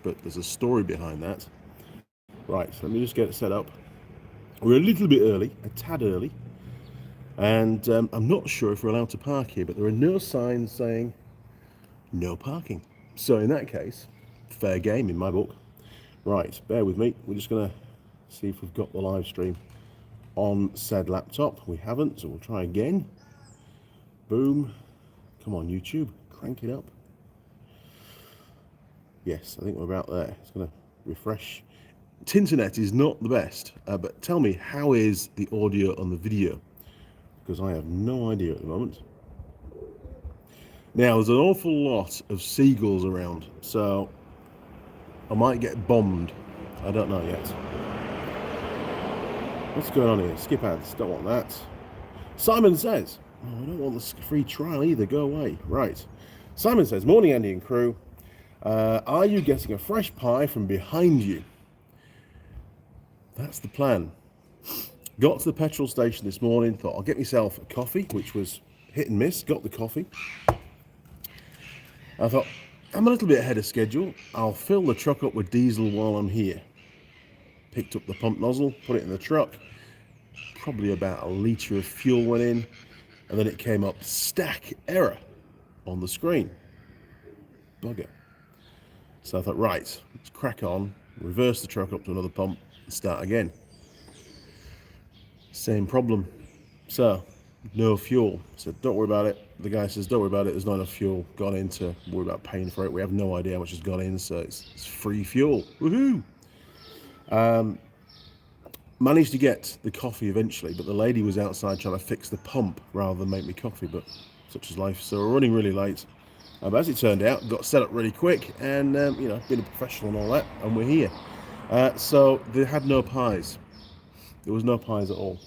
but there's a story behind that. Right, so let me just get it set up. We're a little bit early, a tad early, and I'm not sure if we're allowed to park here, but there are no signs saying no parking. So in that case, fair game in my book. Right, bear with me. We're just going to see if we've got the live stream on said laptop. We haven't, so we'll try again. Boom. Come on, YouTube, crank it up. Yes, I think we're about there. It's going to refresh. Tinternet is not the best, but tell me, how is the audio on the video? Because I have no idea at the moment. Now, there's an awful lot of seagulls around, so I might get bombed. I don't know yet. What's going on here? Skip ads, don't want that. Simon says, oh, I don't want the free trial either, go away. Right. Simon says, morning Andy and crew. Are you getting a fresh pie from behind you? That's the plan. Got to the petrol station this morning, thought I'll get myself a coffee, which was hit and miss. Got the coffee. I thought, I'm a little bit ahead of schedule. I'll fill the truck up with diesel while I'm here. Picked up the pump nozzle, put it in the truck. Probably about a litre of fuel went in, and then it came up stack error on the screen. Bugger. So I thought, right, let's crack on, reverse the truck up to another pump, and start again. Same problem. So, no fuel. So don't worry about it. The guy says, don't worry about it, there's not enough fuel gone in to worry about paying for it. We have no idea how much has gone in, so it's free fuel. Woohoo! Managed to get the coffee eventually, but the lady was outside trying to fix the pump rather than make me coffee, but such is life. So we're running really late. But as it turned out, got set up really quick and, you know, being a professional and all that, and we're here. So they had no pies. There was no pies at all.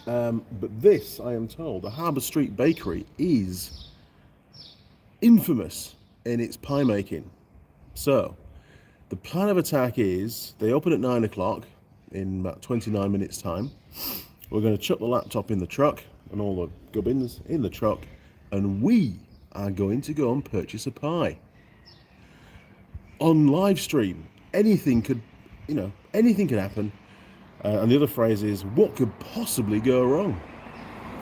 But this, I am told, the Harbour Street Bakery is infamous in its pie making. So the plan of attack is they open at 9 o'clock in about 29 minutes time. We're going to chuck the laptop in the truck and all the gubbins in the truck, and we are going to go and purchase a pie. On live stream, anything could happen. And the other phrase is, what could possibly go wrong?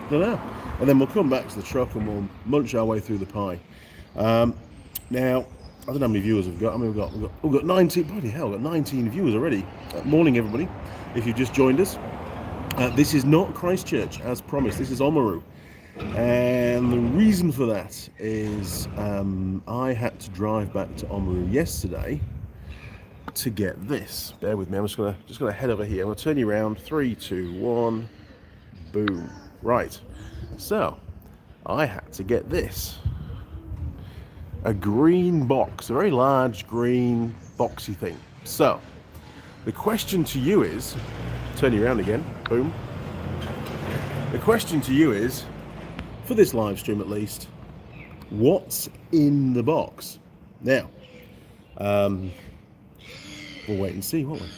I don't know. And then we'll come back to the truck and we'll munch our way through the pie. Now, I don't know how many viewers we've got. I mean, we've got 19. Bloody hell, we've got 19 viewers already. Morning, everybody. If you've just joined us, this is not Christchurch, as promised. This is Oamaru. And the reason for that is I had to drive back to Oamaru yesterday to get this. Bear with me. I'm just gonna head over here. I'm gonna turn you around. 3, 2, 1. Boom. Right. So I had to get this. A green box, a very large green boxy thing. So the question to you is, turn you around again. Boom. The question to you is, for this live stream at least, what's in the box? Now, we'll wait and see, won't we?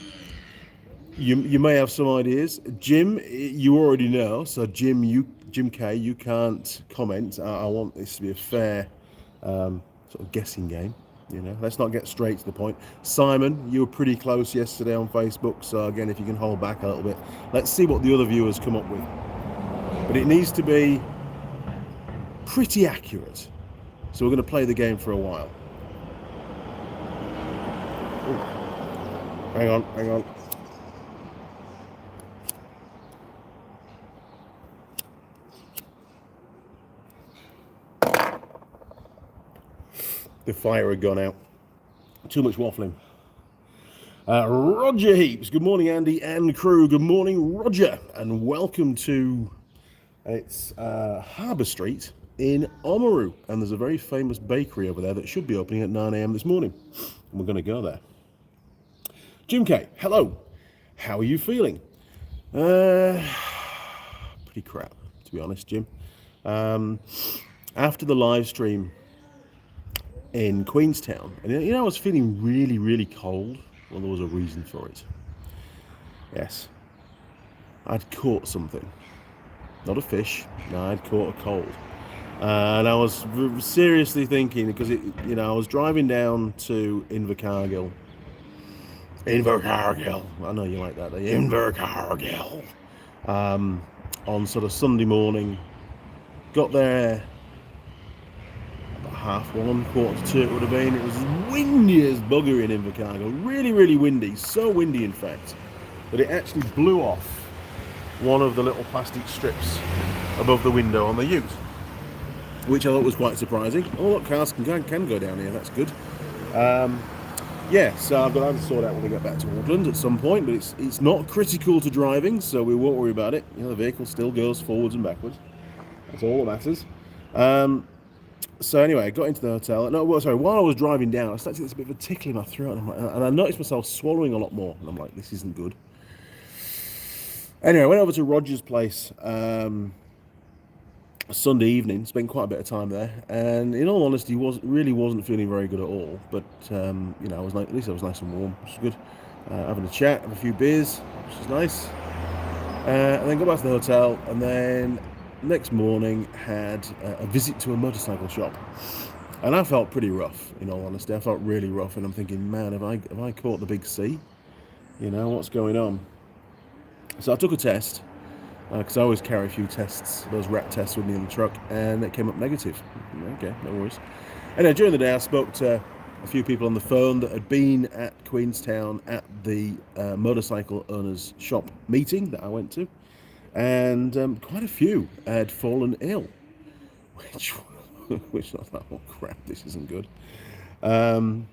You may have some ideas. Jim, you already know. So Jim K, you can't comment. I want this to be a fair sort of guessing game. You know, let's not get straight to the point. Simon, you were pretty close yesterday on Facebook. So again, if you can hold back a little bit, let's see what the other viewers come up with. But it needs to be pretty accurate. So we're going to play the game for a while. Ooh. Hang on. The fire had gone out. Too much waffling. Roger Heaps. Good morning, Andy and crew. Good morning, Roger. And welcome to Harbour Street in Oamaru. And there's a very famous bakery over there that should be opening at 9 a.m. this morning. And we're going to go there. Jim K, hello. How are you feeling? Pretty crap, to be honest, Jim. After the live stream in Queenstown, and you know, I was feeling really, really cold. Well, there was a reason for it. Yes, I'd caught something. Not a fish, no, I'd caught a cold. And I was seriously thinking because I was driving down to Invercargill. Invercargill. I know you like that. Invercargill. Um, on sort of Sunday morning. Got there about 1:30, 1:45 it would have been. It was as windy as bugger in Invercargill. Really, really windy. So windy, in fact, that it actually blew off one of the little plastic strips above the window on the ute, which I thought was quite surprising. Oh, look, cars can go down here. That's good. Yeah, so I've got to sort out when we get back to Auckland at some point, but it's not critical to driving, so we won't worry about it. The vehicle still goes forwards and backwards. That's all that matters. So anyway, I got into the hotel. No, well, sorry. While I was driving down, I started to get a bit of a tickle in my throat, and I noticed myself swallowing a lot more. And I'm like, this isn't good. Anyway, I went over to Roger's place Sunday evening. Spent quite a bit of time there, and in all honesty, wasn't feeling very good at all. But I was like, at least I was nice and warm, which is good. Having a chat, have a few beers, which is nice. And then got back to the hotel, and then next morning had a visit to a motorcycle shop, and I felt pretty rough. In all honesty, I felt really rough, and I'm thinking, man, have I caught the big C? What's going on? So I took a test because I always carry a few tests, those rat tests with me in the truck, and it came up negative. Okay, no worries. Anyway, during the day I spoke to a few people on the phone that had been at Queenstown at the motorcycle owners shop meeting that I went to, and quite a few had fallen ill, which I thought, oh crap, this isn't good. And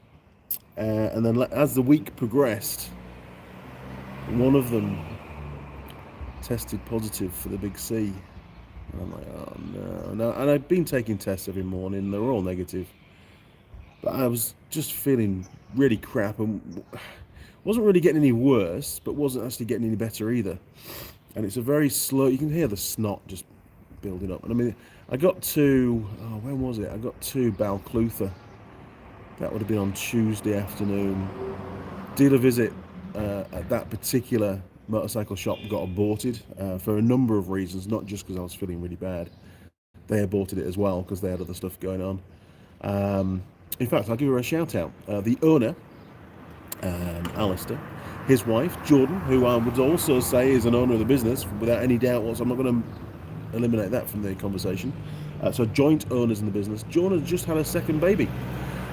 then as the week progressed, one of them tested positive for the big C. And I'm like, oh no. And I've been taking tests every morning, they're all negative. But I was just feeling really crap and wasn't really getting any worse, but wasn't actually getting any better either. And it's a very slow, you can hear the snot just building up. And I mean, I got to, when was it? I got to Balclutha. That would have been on Tuesday afternoon. Dealer visit at that particular motorcycle shop got aborted for a number of reasons, not just because I was feeling really bad. They aborted it as well because they had other stuff going on. In fact, I'll give her a shout out. The owner, Alistair, his wife, Jordan, who I would also say is an owner of the business without any doubt. I'm not going to eliminate that from the conversation. So joint owners in the business. Jordan had just had her second baby,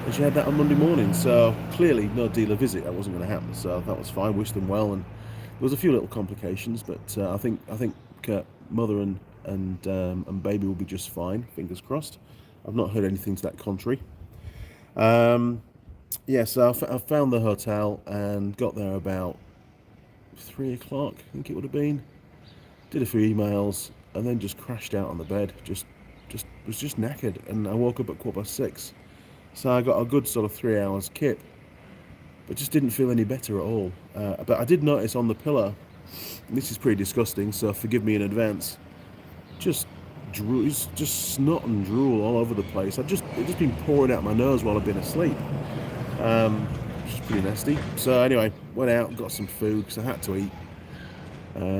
and she had that on Monday morning. So clearly no dealer visit. That wasn't going to happen. So that was fine. Wish them well. And there was a few little complications, but I think mother and baby will be just fine. Fingers crossed. I've not heard anything to that contrary. So I found the hotel and got there about 3 o'clock, I think it would have been. Did a few emails and then just crashed out on the bed. Was just knackered, and I woke up at 6:15. So I got a good sort of 3 hours kip, but just didn't feel any better at all. But I did notice on the pillow, and this is pretty disgusting, so forgive me in advance. Just snot and drool all over the place. It just been pouring out my nose while I've been asleep. Which is pretty nasty. So anyway, went out, got some food because I had to eat.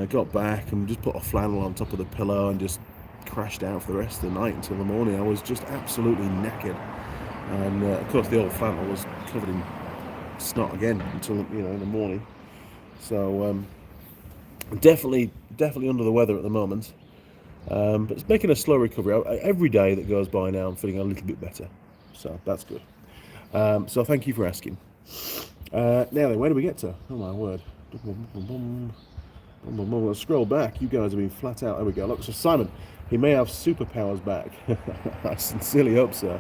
Got back and just put a flannel on top of the pillow and just crashed out for the rest of the night until the morning. I was just absolutely knackered, and of course the old flannel was covered in snot again until in the morning. So definitely under the weather at the moment. But it's making a slow recovery. Every day that goes by now, I'm feeling a little bit better, so that's good. So thank you for asking. Now then, where do we get to? Oh my word! Let's scroll back. You guys have been flat out. There we go. Look, so Simon, he may have superpowers back. I sincerely hope so.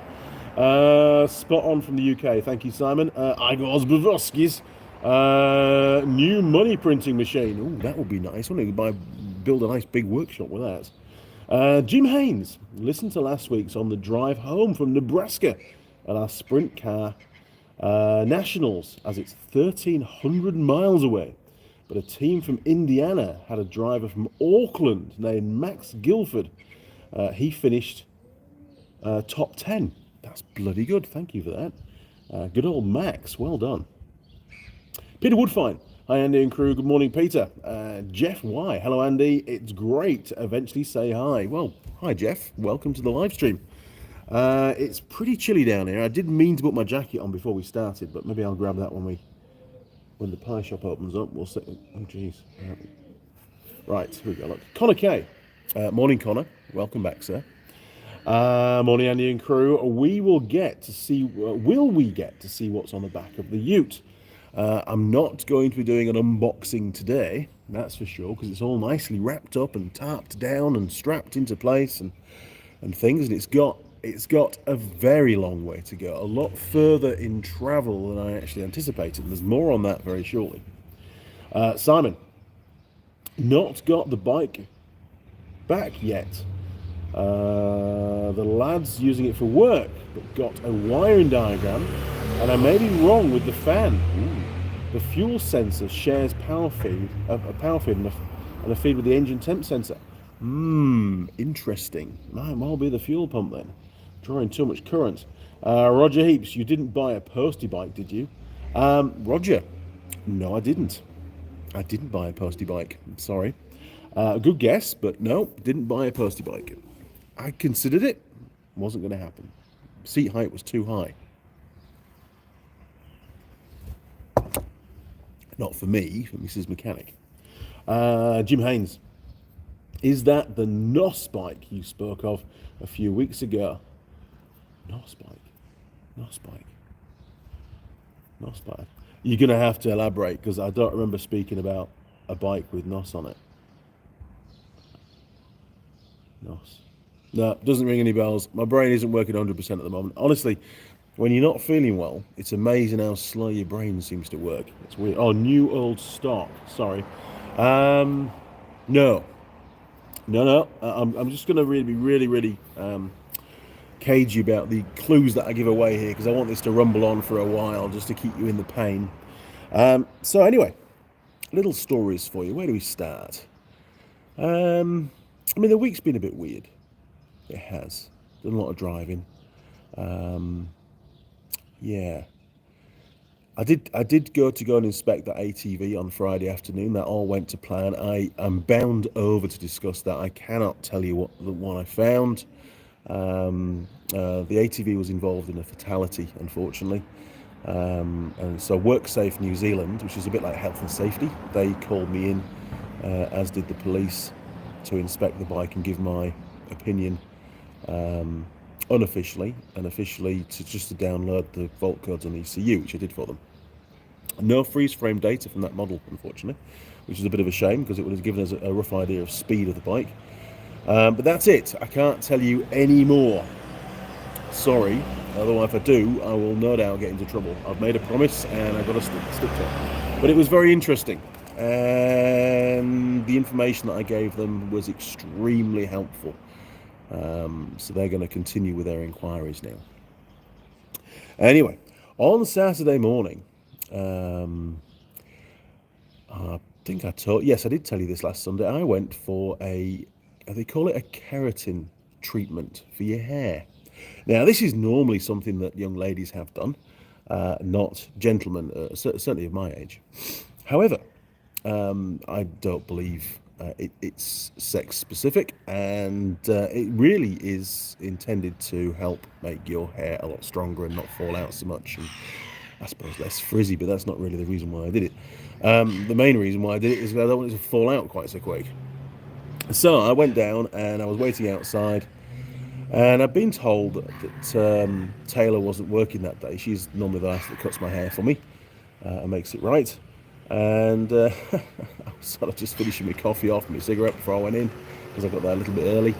Spot on from the UK. Thank you, Simon. Igor's Bavoskis. New money printing machine. Ooh, that would be nice. I want to build a nice big workshop with that. Jim Haynes. Listen to last week's on the drive home from Nebraska at our sprint car nationals, as it's 1,300 miles away. But a team from Indiana had a driver from Auckland named Max Guilford. He finished top 10. That's bloody good. Thank you for that. Good old Max. Well done. Peter Woodfine. Hi, Andy and crew. Good morning, Peter. Jeff Y. Hello, Andy. It's great to eventually say hi. Well, hi, Jeff. Welcome to the live stream. It's pretty chilly down here. I didn't mean to put my jacket on before we started, but maybe I'll grab that when the pie shop opens up. We'll see. Oh, jeez. Right, here we go. Look, Connor K. Morning, Connor. Welcome back, sir. Morning, Andy and crew. Will we get to see what's on the back of the Ute? I'm not going to be doing an unboxing today, that's for sure, because it's all nicely wrapped up and tarped down and strapped into place and things, and it's got a very long way to go, a lot further in travel than I actually anticipated. There's more on that very shortly. Simon, not got the bike back yet. The lad's using it for work, but got a wiring diagram, and I may be wrong with the fan. The fuel sensor shares a power feed and a feed with the engine temp sensor. Interesting. Might well be the fuel pump then, drawing too much current. Roger Heaps, you didn't buy a postie bike, did you? Roger, no, I didn't. I didn't buy a postie bike. I'm sorry. Good guess, but no, didn't buy a postie bike. I considered it, wasn't going to happen. Seat height was too high. Not for me, for Mrs. Mechanic. Jim Haynes, is that the NOS bike you spoke of a few weeks ago? NOS bike. You're going to have to elaborate, because I don't remember speaking about a bike with NOS on it. NOS. No, doesn't ring any bells. My brain isn't working 100% at the moment. Honestly, when you're not feeling well, it's amazing how slow your brain seems to work. It's weird. Oh, new old stock. Sorry. No. I'm just going to be really cagey about the clues that I give away here, because I want this to rumble on for a while just to keep you in the pain. So anyway, little stories for you. Where do we start? I mean, the week's been a bit weird. It has. Done a lot of driving. Yeah. I did go and inspect that ATV on Friday afternoon. That all went to plan. I am bound over to discuss that. I cannot tell you what I found. The ATV was involved in a fatality, unfortunately. And so WorkSafe New Zealand, which is a bit like health and safety, they called me in, as did the police, to inspect the bike and give my opinion, unofficially, and officially to download the vault codes on ECU, which I did for them. No freeze frame data from that model, unfortunately, which is a bit of a shame, because it would have given us a rough idea of speed of the bike. But that's it. I can't tell you any more. Sorry. Otherwise, if I do, I will no doubt get into trouble. I've made a promise, and I've got to stick to it. But it was very interesting, and the information that I gave them was extremely helpful. So they're going to continue with their inquiries now. Anyway, on Saturday morning, I think I did tell you this last Sunday. I went for they call it a keratin treatment for your hair. Now, this is normally something that young ladies have done, not gentlemen, certainly of my age. However, I don't believe it's sex specific, and it really is intended to help make your hair a lot stronger and not fall out so much, and I suppose less frizzy, but that's not really the reason why I did it. The main reason why I did it is because I don't want it to fall out quite so quick. So I went down and I was waiting outside, and I've been told that Taylor wasn't working that day. She's normally the last that cuts my hair for me and makes it right. And I was sort of just finishing my coffee off and my cigarette before I went in, because I got there a little bit early.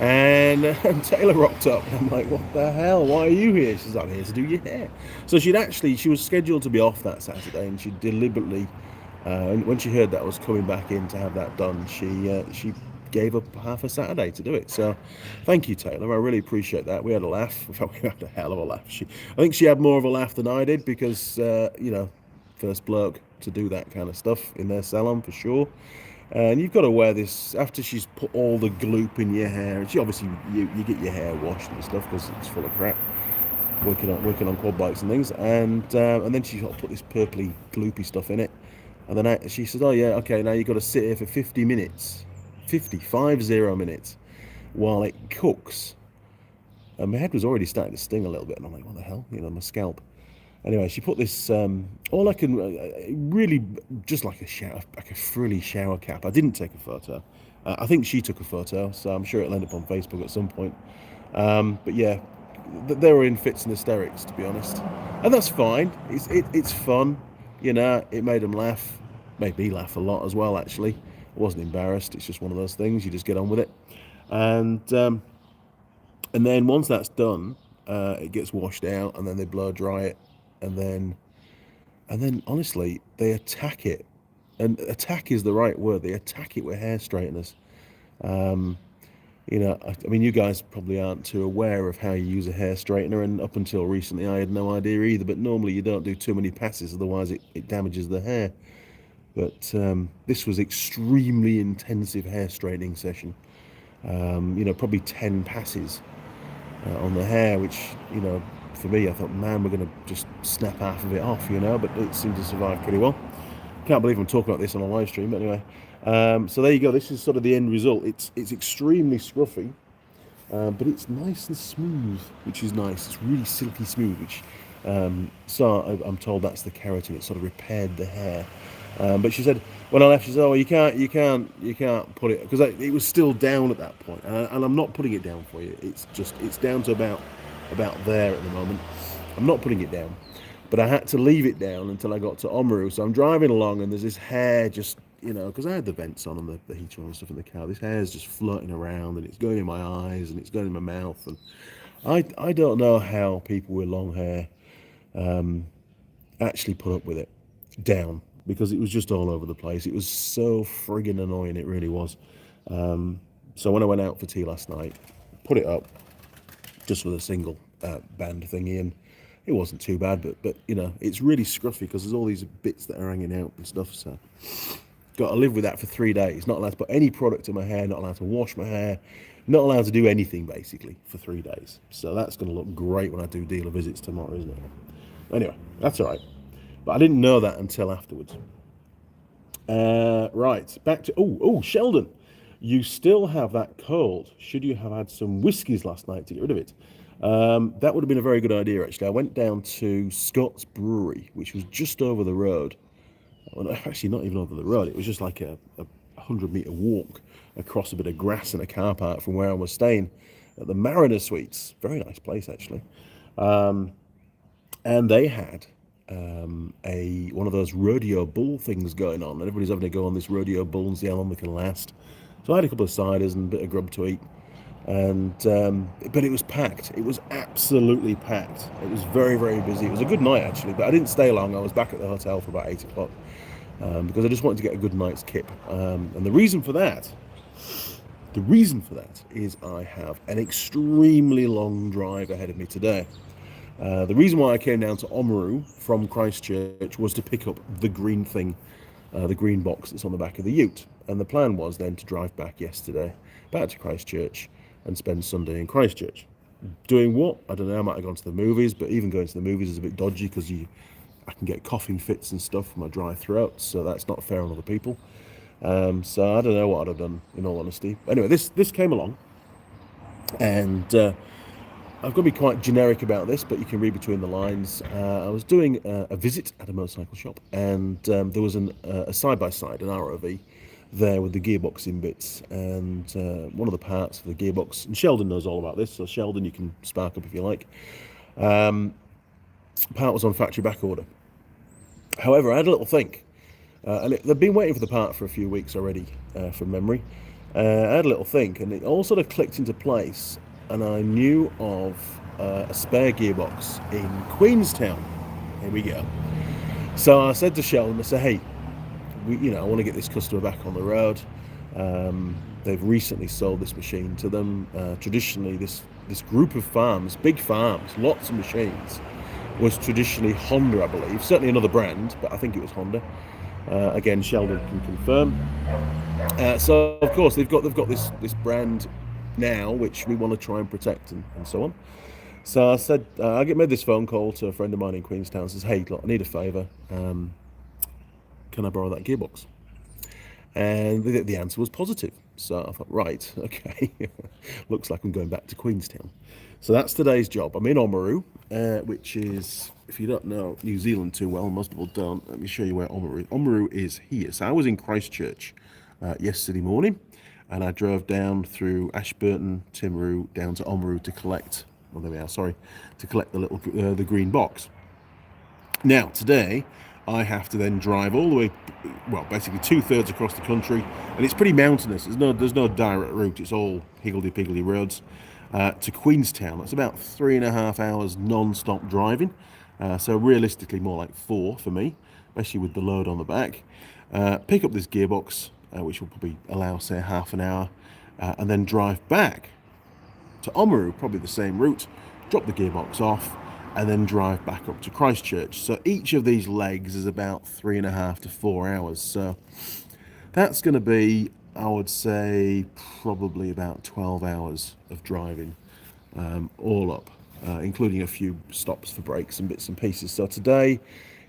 And Taylor rocked up, and I'm like, what the hell? Why are you here? She's like, I'm here to do your hair. So she was scheduled to be off that Saturday, and she deliberately, when she heard that I was coming back in to have that done, she gave up half a Saturday to do it. So thank you, Taylor. I really appreciate that. We had a laugh. In fact, we had a hell of a laugh. I think she had more of a laugh than I did, because, first bloke to do that kind of stuff in their salon for sure. And you've got to wear this after she's put all the gloop in your hair. And she obviously, you get your hair washed and stuff, because it's full of crap, working on quad bikes and things. And then she sort of put this purpley gloopy stuff in it. And then she said, oh yeah, okay, now you've got to sit here for 50 minutes, 50 minutes, while it cooks. And my head was already starting to sting a little bit, and I'm like, what the hell, my scalp. Anyway, she put this, all I can, really, just like a shower, like a frilly shower cap. I didn't take a photo. I think she took a photo, so I'm sure it'll end up on Facebook at some point. But yeah, they were in fits and hysterics, to be honest, and that's fine. It's fun, It made them laugh, made me laugh a lot as well. Actually, I wasn't embarrassed. It's just one of those things. You just get on with it, and then once that's done, it gets washed out, and then they blow dry it, and then honestly, they attack it, and attack is the right word. They attack it with hair straighteners. I mean, you guys probably aren't too aware of how you use a hair straightener, and up until recently, I had no idea either. But normally, you don't do too many passes, otherwise it damages the hair. But this was extremely intensive hair straightening session. Probably 10 passes on the hair, which for me, I thought, man, we're going to just snap half of it off, but it seemed to survive pretty well. Can't believe I'm talking about this on a live stream, but anyway. So there you go. This is sort of the end result. It's extremely scruffy, but it's nice and smooth, which is nice. It's really silky smooth, which so I'm told that's the keratin. It sort of repaired the hair. But she said when I left, she said, "Oh, you can't put it," because it was still down at that point, and I'm not putting it down for you. It's down to about there at the moment. I'm not putting it down, but I had to leave it down until I got to Oamaru. So I'm driving along, and there's this hair just, because I had the vents on and the heater on and stuff in the car. This hair is just floating around, and it's going in my eyes, and it's going in my mouth, and I don't know how people with long hair actually put up with it down, because it was just all over the place. It was so friggin' annoying, it really was. So when I went out for tea last night, put it up just with a single band thingy, and it wasn't too bad, but it's really scruffy because there's all these bits that are hanging out and stuff. So got to live with that for 3 days. Not allowed to put any product in my hair, not allowed to wash my hair, not allowed to do anything basically for 3 days. So that's going to look great when I do dealer visits tomorrow, isn't it? Anyway, that's all right. But I didn't know that until afterwards. Right, back to Sheldon, you still have that cold. Should you have had some whiskies last night to get rid of it? That would have been a very good idea, actually. I went down to Scott's Brewery, which was just over the road. Well, actually, not even over the road. It was just like a 100-metre walk across a bit of grass in a car park from where I was staying at the Mariner Suites. Very nice place, actually. And they had one of those rodeo bull things going on, and everybody's having to go on this rodeo bull and see how long they can last. So I had a couple of ciders and a bit of grub to eat, and but it was packed. It was absolutely packed. It was very, very busy. It was a good night, actually, but I didn't stay long. I was back at the hotel for about 8 o'clock because I just wanted to get a good night's kip. And the reason for that is I have an extremely long drive ahead of me today. The reason why I came down to Oamaru from Christchurch was to pick up the green thing, the green box that's on the back of the ute. And the plan was then to drive back yesterday, back to Christchurch, and spend Sunday in Christchurch. Doing what? I don't know. I might have gone to the movies, but even going to the movies is a bit dodgy because I can get coughing fits and stuff from my dry throat, so that's not fair on other people. So I don't know what I'd have done, in all honesty. Anyway, this came along, and I've got to be quite generic about this, but you can read between the lines. I was doing a visit at a motorcycle shop, and there was a side-by-side, an ROV, there with the gearboxing bits, and one of the parts of the gearbox, and Sheldon knows all about this, so Sheldon, you can spark up if you like. Part was on factory back order. However, I had a little think, and they've been waiting for the part for a few weeks already, from memory. I had a little think, and it all sort of clicked into place, and I knew of a spare gearbox in Queenstown. Here we go. So I said to Sheldon, I said, hey, I want to get this customer back on the road. They've recently sold this machine to them. Traditionally, this group of farms, big farms, lots of machines, was traditionally Honda, I believe. Certainly another brand, but I think it was Honda. Again, Sheldon can confirm. So of course they've got this brand now, which we want to try and protect and so on. So I said, made this phone call to a friend of mine in Queenstown. Says, hey, look, I need a favour. Can can I borrow that gearbox? And the answer was positive. So I thought, right, okay, looks like I'm going back to Queenstown. So that's today's job. I'm in Oamaru, which is, if you don't know New Zealand too well, most people don't, let me show you where Oamaru is. Oamaru is here. So I was in Christchurch yesterday morning, and I drove down through Ashburton, Timaru, down to Oamaru to collect, well, there we are, sorry, to collect the little, the green box. Now, today, I have to then drive all the way, well, basically 2/3 across the country, and it's pretty mountainous. There's no direct route. It's all higgledy-piggledy roads to Queenstown. That's about 3.5 hours non-stop driving. So realistically, more like 4 for me, especially with the load on the back. Pick up this gearbox, which will probably allow, say, half an hour, and then drive back to Oamaru, probably the same route. Drop the gearbox off, and then drive back up to Christchurch. So each of these legs is about 3.5 to 4 hours. So that's going to be, I would say, probably about 12 hours of driving, all up, including a few stops for breaks and bits and pieces. So today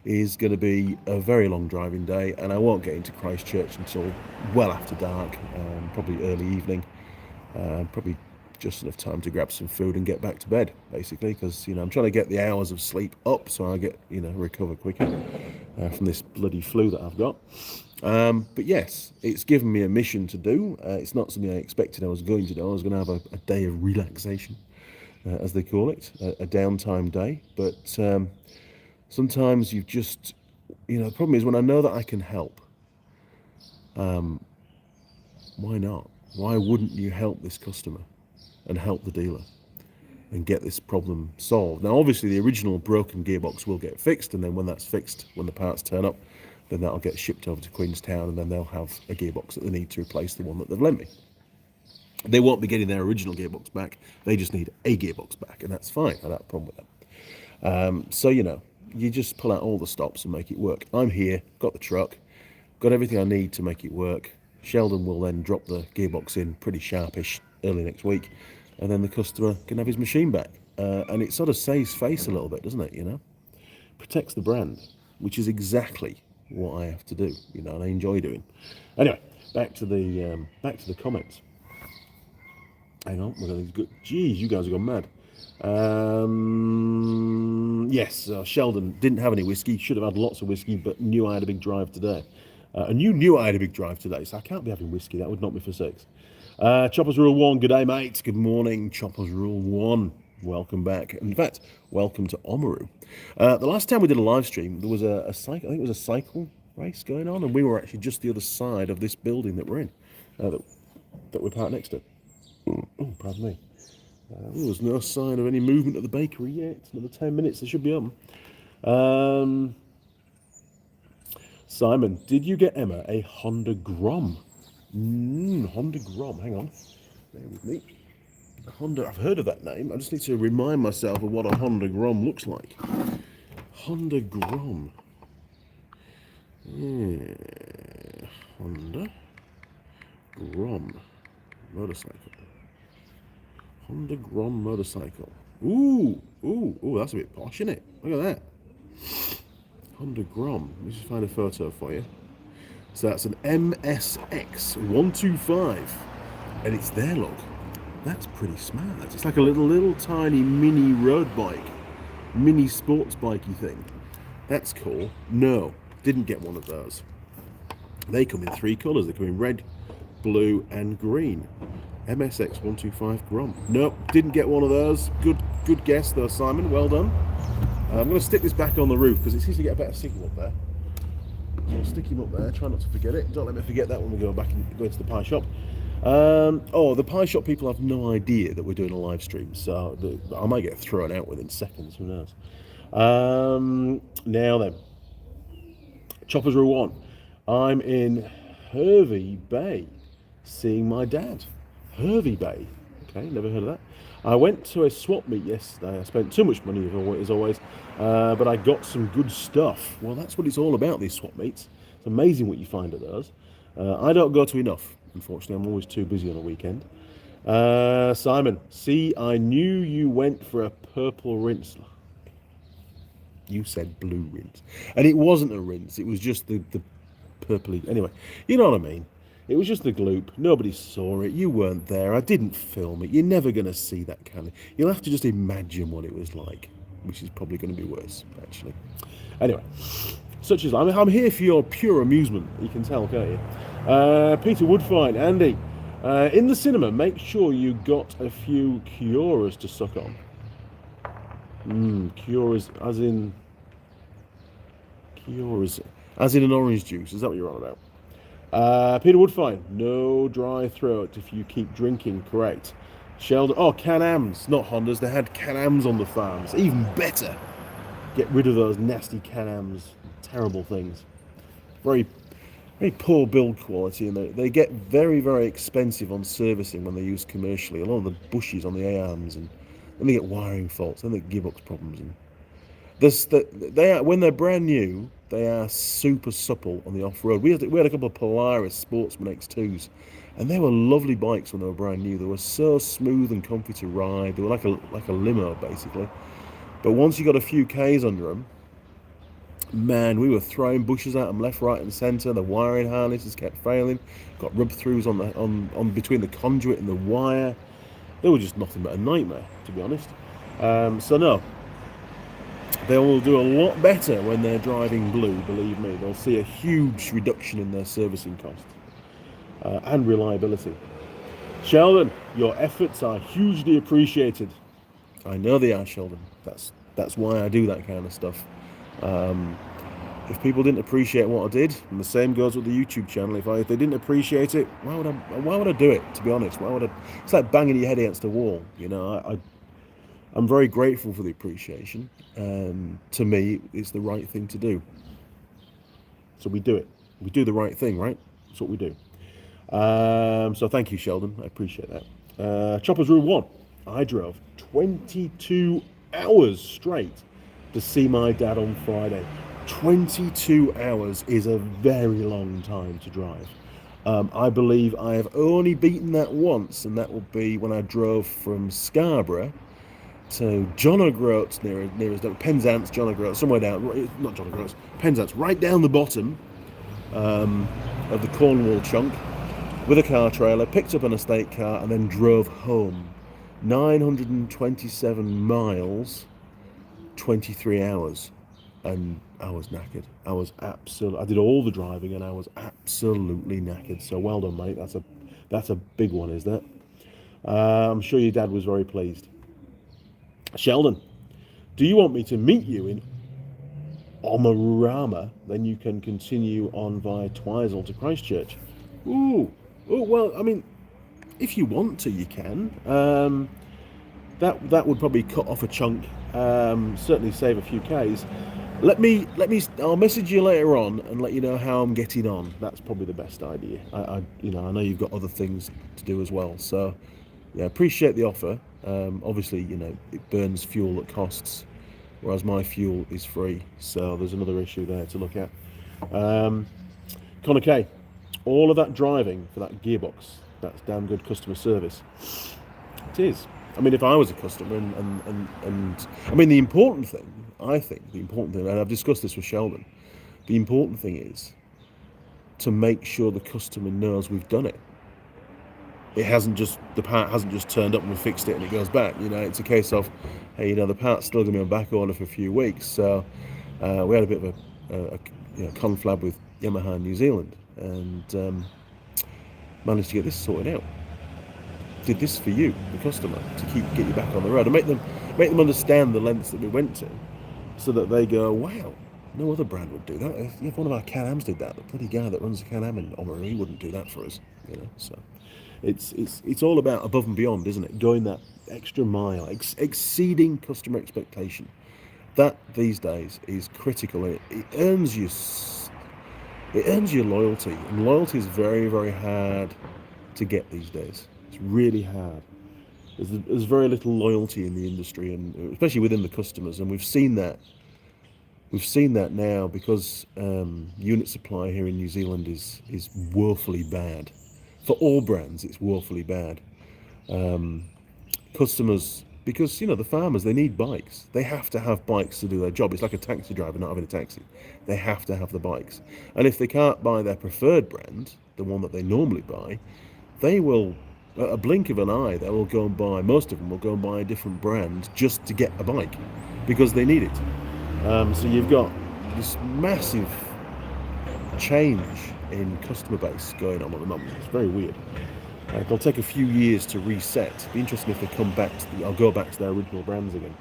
is going to be a very long driving day, and I won't get into Christchurch until well after dark, probably early evening, probably just enough time to grab some food and get back to bed, basically, because I'm trying to get the hours of sleep up so I get recover quicker from this bloody flu that I've got. But yes, it's given me a mission to do. It's not something I expected I was going to do. I was going to have a day of relaxation, as they call it, a downtime day. But sometimes you've just, the problem is when I know that I can help, why not? Why wouldn't you help this customer and help the dealer and get this problem solved? Now, obviously, the original broken gearbox will get fixed, and then when that's fixed, when the parts turn up, then that'll get shipped over to Queenstown, and then they'll have a gearbox that they need to replace the one that they've lent me. They won't be getting their original gearbox back. They just need a gearbox back, and that's fine. I don't have a problem with that. So, you just pull out all the stops and make it work. I'm here, got the truck, got everything I need to make it work. Sheldon will then drop the gearbox in pretty sharpish early next week, and then the customer can have his machine back. And it sort of saves face a little bit, doesn't it, Protects the brand, which is exactly what I have to do, and I enjoy doing. Anyway, back to the comments. Hang on, we're going to go. Geez, you guys have gone mad. Yes, Sheldon didn't have any whiskey. Should have had lots of whiskey, but knew I had a big drive today. And you knew I had a big drive today, so I can't be having whiskey. That would knock me for 6. Choppers Rule 1, good day, mate. Good morning, Choppers Rule 1. Welcome back. In fact, welcome to Oamaru. The last time we did a live stream, there was a cycle. I think it was a cycle race going on, and we were actually just the other side of this building that we're in, that we're parked next to. Oh, pardon me. There was no sign of any movement at the bakery yet. It's another 10 minutes. They should be open. Simon, did you get Emma a Honda Grom? Honda Grom. Hang on. Bear with me. Honda. I've heard of that name. I just need to remind myself of what a Honda Grom looks like. Honda Grom. Yeah. Honda Grom motorcycle. Honda Grom motorcycle. Ooh, that's a bit posh, isn't it? Look at that. Honda Grom. Let me just find a photo for you. So that's an MSX 125, and it's there. Look, that's pretty smart. It's like a little tiny mini road bike, mini sports bikey thing. That's cool. No, didn't get one of those. They come in 3 colours. They come in red, blue, and green. MSX 125 Grom. Nope, didn't get one of those. Good guess though, Simon. Well done. I'm going to stick this back on the roof because it seems to get a better signal up there. So I'll stick him up there. Try not to forget it. Don't let me forget that when we go back and go into the pie shop. The pie shop people have no idea that we're doing a live stream, so I might get thrown out within seconds. Who knows? Now then, Choppers Rule 1. I'm in Hervey Bay, seeing my dad. Hervey Bay. Okay, never heard of that. I went to a swap meet yesterday. I spent too much money as always, but I got some good stuff. Well, that's what it's all about, these swap meets. It's amazing what you find at those. I don't go to enough, unfortunately. I'm always too busy on a weekend. Simon, see, I knew you went for a purple rinse. You said blue rinse. And it wasn't a rinse. It was just the purpley. Anyway, you know what I mean. It was just the gloop. Nobody saw it. You weren't there. I didn't film it. You're never going to see that kind of... You'll have to just imagine what it was like, which is probably going to be worse, actually. Anyway, such as... I'm here for your pure amusement. You can tell, can't you? Peter Woodfine. Andy, in the cinema, make sure you got a few Kioras to suck on. Kioras, as in... Kioras, as in an orange juice. Is that what you're on about? Peter Woodfine, no dry throat if you keep drinking, correct. Sheldon, oh, Can-Ams, not Hondas, they had Can-Ams on the farms, even better. Get rid of those nasty Can-Ams, terrible things. Very, very poor build quality, and they get very, very expensive on servicing when they're used commercially. A lot of the bushes on the A-arms, and then they get wiring faults, then they get gearbox problems. And they are, when they're brand new, they are super supple on the off-road. We had a couple of Polaris Sportsman X2s, and they were lovely bikes when they were brand new. They were so smooth and comfy to ride. They were like a limo, basically. But once you got a few Ks under them, man, we were throwing bushes at them left, right, and centre. The wiring harnesses kept failing. Got rub-throughs on between the conduit and the wire. They were just nothing but a nightmare, to be honest. So no. They will do a lot better when they're driving blue, believe me. They'll see a huge reduction in their servicing costs and reliability. Sheldon, your efforts are hugely appreciated. I know they are, Sheldon. That's why I do that kind of stuff. If people didn't appreciate what I did, and the same goes with the YouTube channel, if they didn't appreciate it, why would I do it, to be honest? It's like banging your head against a wall, you know. I'm very grateful for the appreciation. To me, it's the right thing to do. So we do it. We do the right thing, right? That's what we do. So thank you, Sheldon. I appreciate that. Chopper's Rule 1. I drove 22 hours straight to see my dad on Friday. 22 hours is a very long time to drive. I believe I have only beaten that once, and that will be when I drove from Scarborough to John O'Groats, nearest Penzance, John O'Groats, somewhere down, not John O'Groats, Penzance, right down the bottom of the Cornwall chunk with a car trailer, picked up an estate car, and then drove home. 927 miles, 23 hours, and I was knackered. I did all the driving, and I was absolutely knackered. So well done, mate. That's a big one, is that? I'm sure your dad was very pleased. Sheldon, do you want me to meet you in Oamaru? Then you can continue on via Twizel to Christchurch. Oh, well, I mean, if you want to, you can. That would probably cut off a chunk. Certainly save a few Ks. I'll message you later on and let you know how I'm getting on. That's probably the best idea. I know you've got other things to do as well. So, yeah, appreciate the offer. Obviously, it burns fuel that costs, whereas my fuel is free. So there's another issue there to look at. Connor K, all of that driving for that gearbox, that's damn good customer service. It is. I mean, if I was a customer and I mean, the important thing, and I've discussed this with Sheldon, the important thing is to make sure the customer knows we've done it. The part hasn't just turned up and we fixed it and it goes back. It's a case of, hey, the part's still going to be on back order for a few weeks. So we had a bit of a conflab with Yamaha in New Zealand and managed to get this sorted out. Did this for you, the customer, to get you back on the road and make them understand the lengths that we went to, so that they go, wow, no other brand would do that. If one of our Can-Ams did that, the bloody guy that runs the Can-Am in Oamaru, he wouldn't do that for us. So. It's all about above and beyond, isn't it? Going that extra mile, exceeding customer expectation. That these days is critical. It earns you loyalty, and loyalty is very, very hard to get these days. It's really hard. There's very little loyalty in the industry, and especially within the customers, and we've seen that. We've seen that now because unit supply here in New Zealand is woefully bad. For all brands, it's woefully bad. Customers because, you know, the farmers, they need bikes. They have to have bikes to do their job. It's like a taxi driver not having a taxi. They have to have the bikes. And if they can't buy their preferred brand, the one that they normally buy, they will, at a blink of an eye, they will go and buy, most of them will go and buy a different brand just to get a bike because they need it. So you've got this massive change in customer base going on at the moment. It's very weird. They'll take a few years to reset. It'd be interesting if they come back to I'll go back to their original brands again.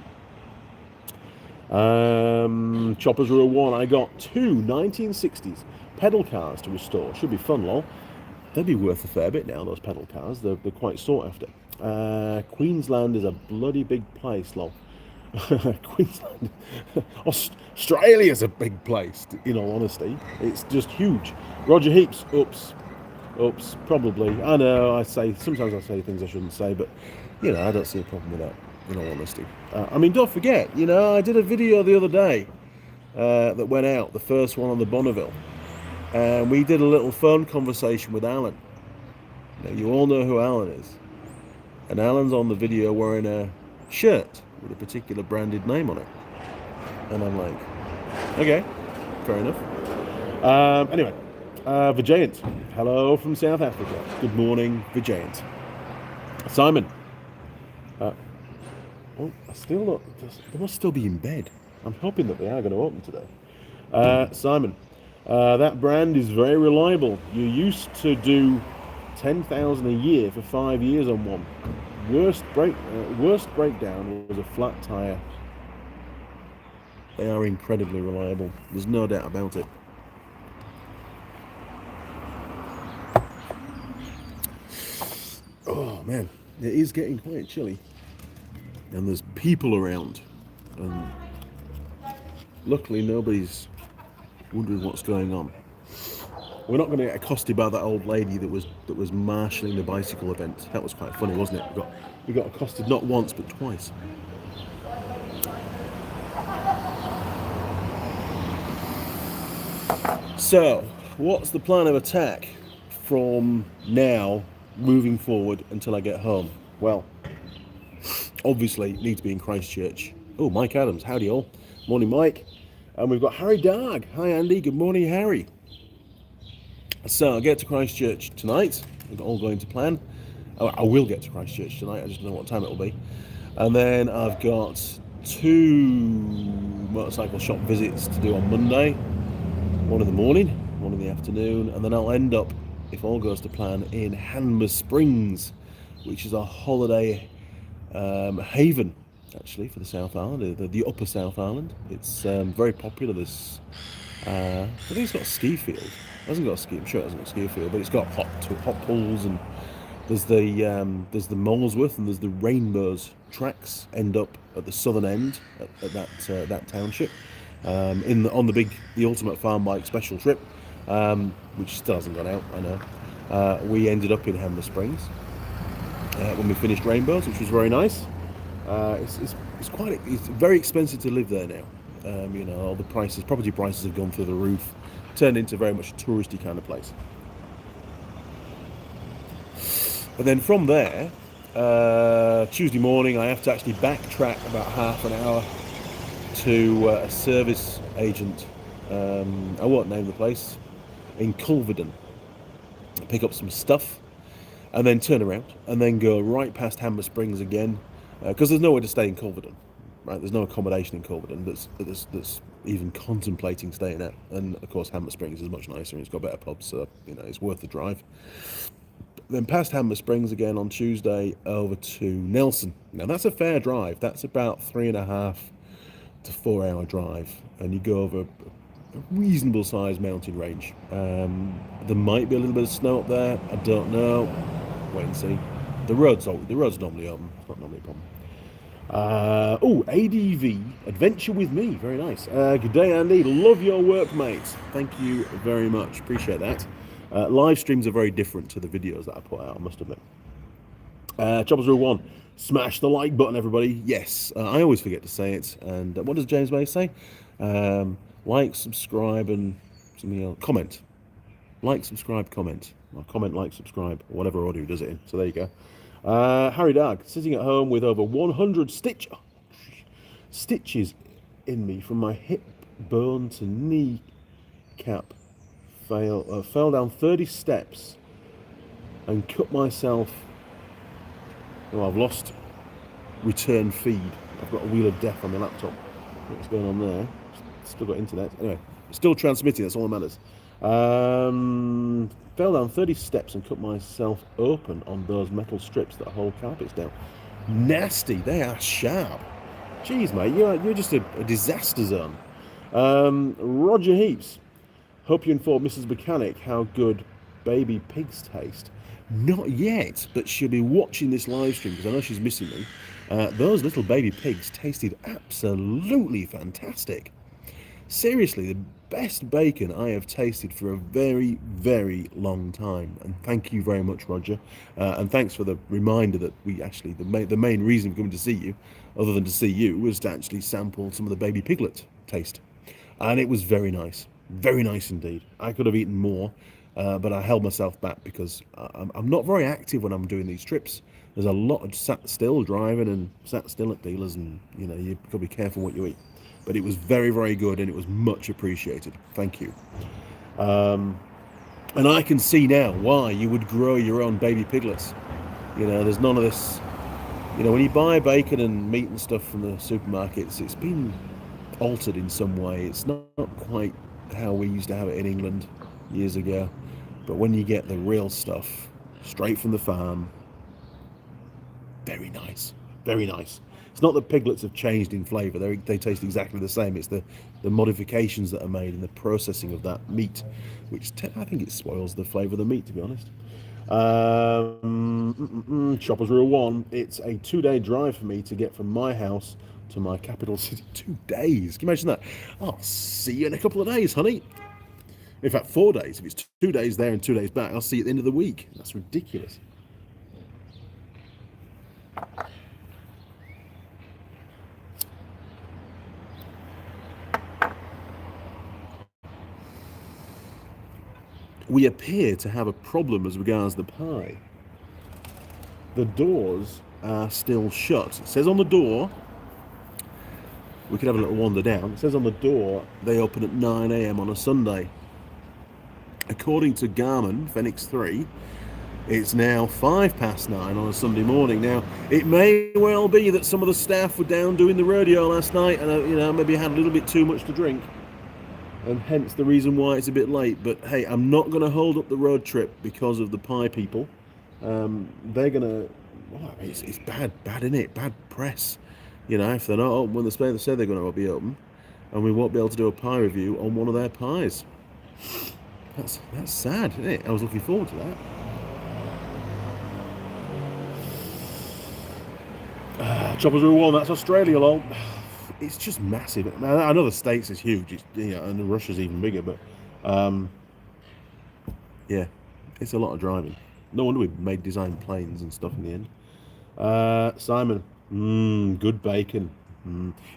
Choppers Rule 1. I got 2 1960s pedal cars to restore. Should be fun, lol. They'd be worth a fair bit now, those pedal cars. They're quite sought after. Queensland is a bloody big place, lol. Queensland. Australia's a big place, in all honesty. It's just huge. Roger Heaps. Oops, probably. I know, sometimes I say things I shouldn't say, but, you know, I don't see a problem with that, in all honesty. I mean, don't forget, you know, I did a video the other day that went out, the first one on the Bonneville, and we did a little phone conversation with Alan. Now, you all know who Alan is, and Alan's on the video wearing a shirt with a particular branded name on it, and I'm like, okay, fair enough. Anyway. Vijayant, hello from South Africa. Good morning, Vijayant. Simon. I still not. They must still be in bed. I'm hoping that they are going to open today. Simon, that brand is very reliable. You used to do 10,000 a year for 5 years on one. Worst breakdown was a flat tire. They are incredibly reliable. There's no doubt about it. Oh man, it is getting quite chilly, and there's people around, and luckily nobody's wondering what's going on. We're not going to get accosted by that old lady that was marshalling the bicycle event. That was quite funny, wasn't it? We got accosted not once but twice. So, what's the plan of attack from now moving forward until I get home? Well, obviously need to be in Christchurch. Oh, Mike Adams, howdy all. Morning, Mike. And we've got Harry Darg. Hi, Andy. Good morning, Harry. So I'll get to Christchurch tonight. We're all going to plan. I will get to Christchurch tonight. I just don't know what time it will be. And then I've got 2 motorcycle shop visits to do on Monday. One in the morning, one in the afternoon, and then I'll end up, if all goes to plan, in Hmmm Springs, which is a holiday haven, actually, for the South Island, the upper South Island. It's very popular. I think it's got a ski field. It hasn't got a ski. I'm sure it hasn't got a ski field, but it's got hot pools, and there's the Molesworth and there's the Rainbows tracks end up at the southern end at that township. On the Ultimate Farm Bike special trip, which still hasn't gone out, I know. We ended up in Hmmm Springs when we finished Rainbows, which was very nice. It's very expensive to live there now. You know, all the property prices have gone through the roof, turned into very much a touristy kind of place. And then from there, Tuesday morning, I have to actually backtrack about half an hour to a service agent, I won't name the place, in Culverden, pick up some stuff, and then turn around, and then go right past Hmmm Springs again, because there's nowhere to stay in Culverden, right? There's no accommodation in Culverden that's even contemplating staying at, and of course Hmmm Springs is much nicer and it's got better pubs, so you know it's worth the drive. Then past Hmmm Springs again on Tuesday over to Nelson. Now that's a fair drive. That's about 3.5 to 4 hour drive, and you go over a reasonable sized mountain range. There might be a little bit of snow up there. I don't know. Wait and see. The road's normally open. It's not normally a problem. ADV Adventure with Me. Very nice. Good day, Andy. Love your work, mate. Thank you very much. Appreciate that. Live streams are very different to the videos that I put out, I must admit. Choppers Rule 1. Smash the like button, everybody. Yes, I always forget to say it. And what does James May say? Like, subscribe, and something else. Comment. Like, subscribe, comment. Or comment, like, subscribe. Or whatever order he does it in. So there you go. Harry Dag, sitting at home with over 100 stitches in me from my hip bone to kneecap. Fell down 30 steps and cut myself. Oh, I've lost return feed. I've got a wheel of death on my laptop. What's going on there? Still got internet. Anyway, still transmitting. That's all that matters. Fell down 30 steps and cut myself open on those metal strips that hold carpets down. Nasty. They are sharp. Jeez, mate, you're just a disaster zone. Roger Heaps. Hope you informed Mrs. Mechanic how good baby pigs taste. Not yet, but she'll be watching this live stream because I know she's missing me. Those little baby pigs tasted absolutely fantastic. Seriously, the best bacon I have tasted for a very, very long time. And thank you very much, Roger. And thanks for the reminder that we actually, the main reason for coming to see you, other than to see you, was to actually sample some of the baby piglet taste. And it was very nice. Very nice indeed. I could have eaten more, but I held myself back because I'm not very active when I'm doing these trips. There's a lot of sat still driving and sat still at dealers, and you've got to be careful what you eat. But it was very, very good, and it was much appreciated. Thank you. And I can see now why you would grow your own baby piglets. There's none of this. When you buy bacon and meat and stuff from the supermarkets, it's been altered in some way. It's not quite how we used to have it in England years ago. But when you get the real stuff, straight from the farm, very nice. Very nice. It's not that piglets have changed in flavour. They taste exactly the same. It's the modifications that are made and the processing of that meat, which I think it spoils the flavour of the meat, to be honest. Choppers Rule 1. It's a 2-day drive for me to get from my house to my capital city. 2 days. Can you imagine that? I'll see you in a couple of days, honey. In fact, 4 days. If it's 2 days there and 2 days back, I'll see you at the end of the week. That's ridiculous. We appear to have a problem as regards the pie. The doors are still shut. It says on the door, we could have a little wander down. It says on the door they open at 9 a.m. on a Sunday. According to Garmin Fenix 3, it's now 9:05 on a Sunday morning. Now, it may well be that some of the staff were down doing the rodeo last night and maybe had a little bit too much to drink, and hence the reason why it's a bit late. But hey, I'm not going to hold up the road trip because of the pie people. They're going to... it's bad, isn't it? Bad press. If they're not open when they say they're going to be open, and we won't be able to do a pie review on one of their pies. That's sad, isn't it? I was looking forward to that. Choppers Rule 1, that's Australia, lol. It's just massive. I know the States is huge, and Russia's even bigger, but yeah, it's a lot of driving. No wonder we made design planes and stuff in the end. Simon, good bacon.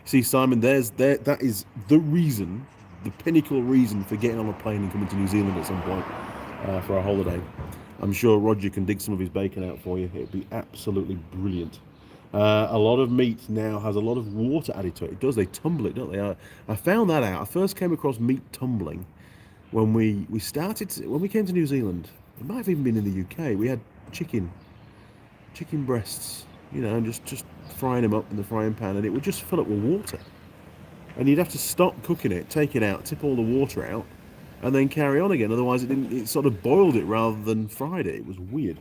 See, Simon, that is the reason, the pinnacle reason for getting on a plane and coming to New Zealand at some point for a holiday. I'm sure Roger can dig some of his bacon out for you. It'd be absolutely brilliant. A lot of meat now has a lot of water added to it. It does. They tumble it, don't they? I found that out. I first came across meat tumbling when we came to New Zealand. It might have even been in the UK. We had chicken breasts, and just frying them up in the frying pan, and it would just fill up with water. And you'd have to stop cooking it, take it out, tip all the water out, and then carry on again. Otherwise, it sort of boiled it rather than fried it. It was weird.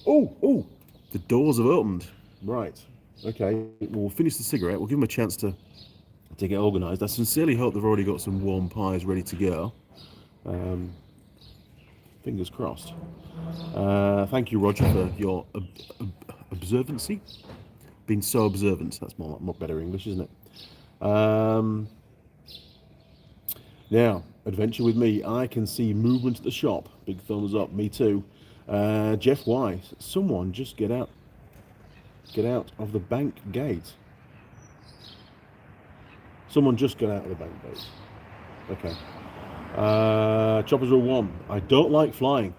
Oh, the doors have opened. Right. Okay, we'll finish the cigarette. We'll give them a chance to get organised. I sincerely hope they've already got some warm pies ready to go. Fingers crossed. Thank you, Roger, for your observancy. Being so observant. That's more better English, isn't it? Now, adventure with me. I can see movement at the shop. Big thumbs up. Me too. Jeff Wise. Someone just get out of the bank gate. Someone just got out of the bank gate. Okay. Choppers Rule 1. I don't like flying.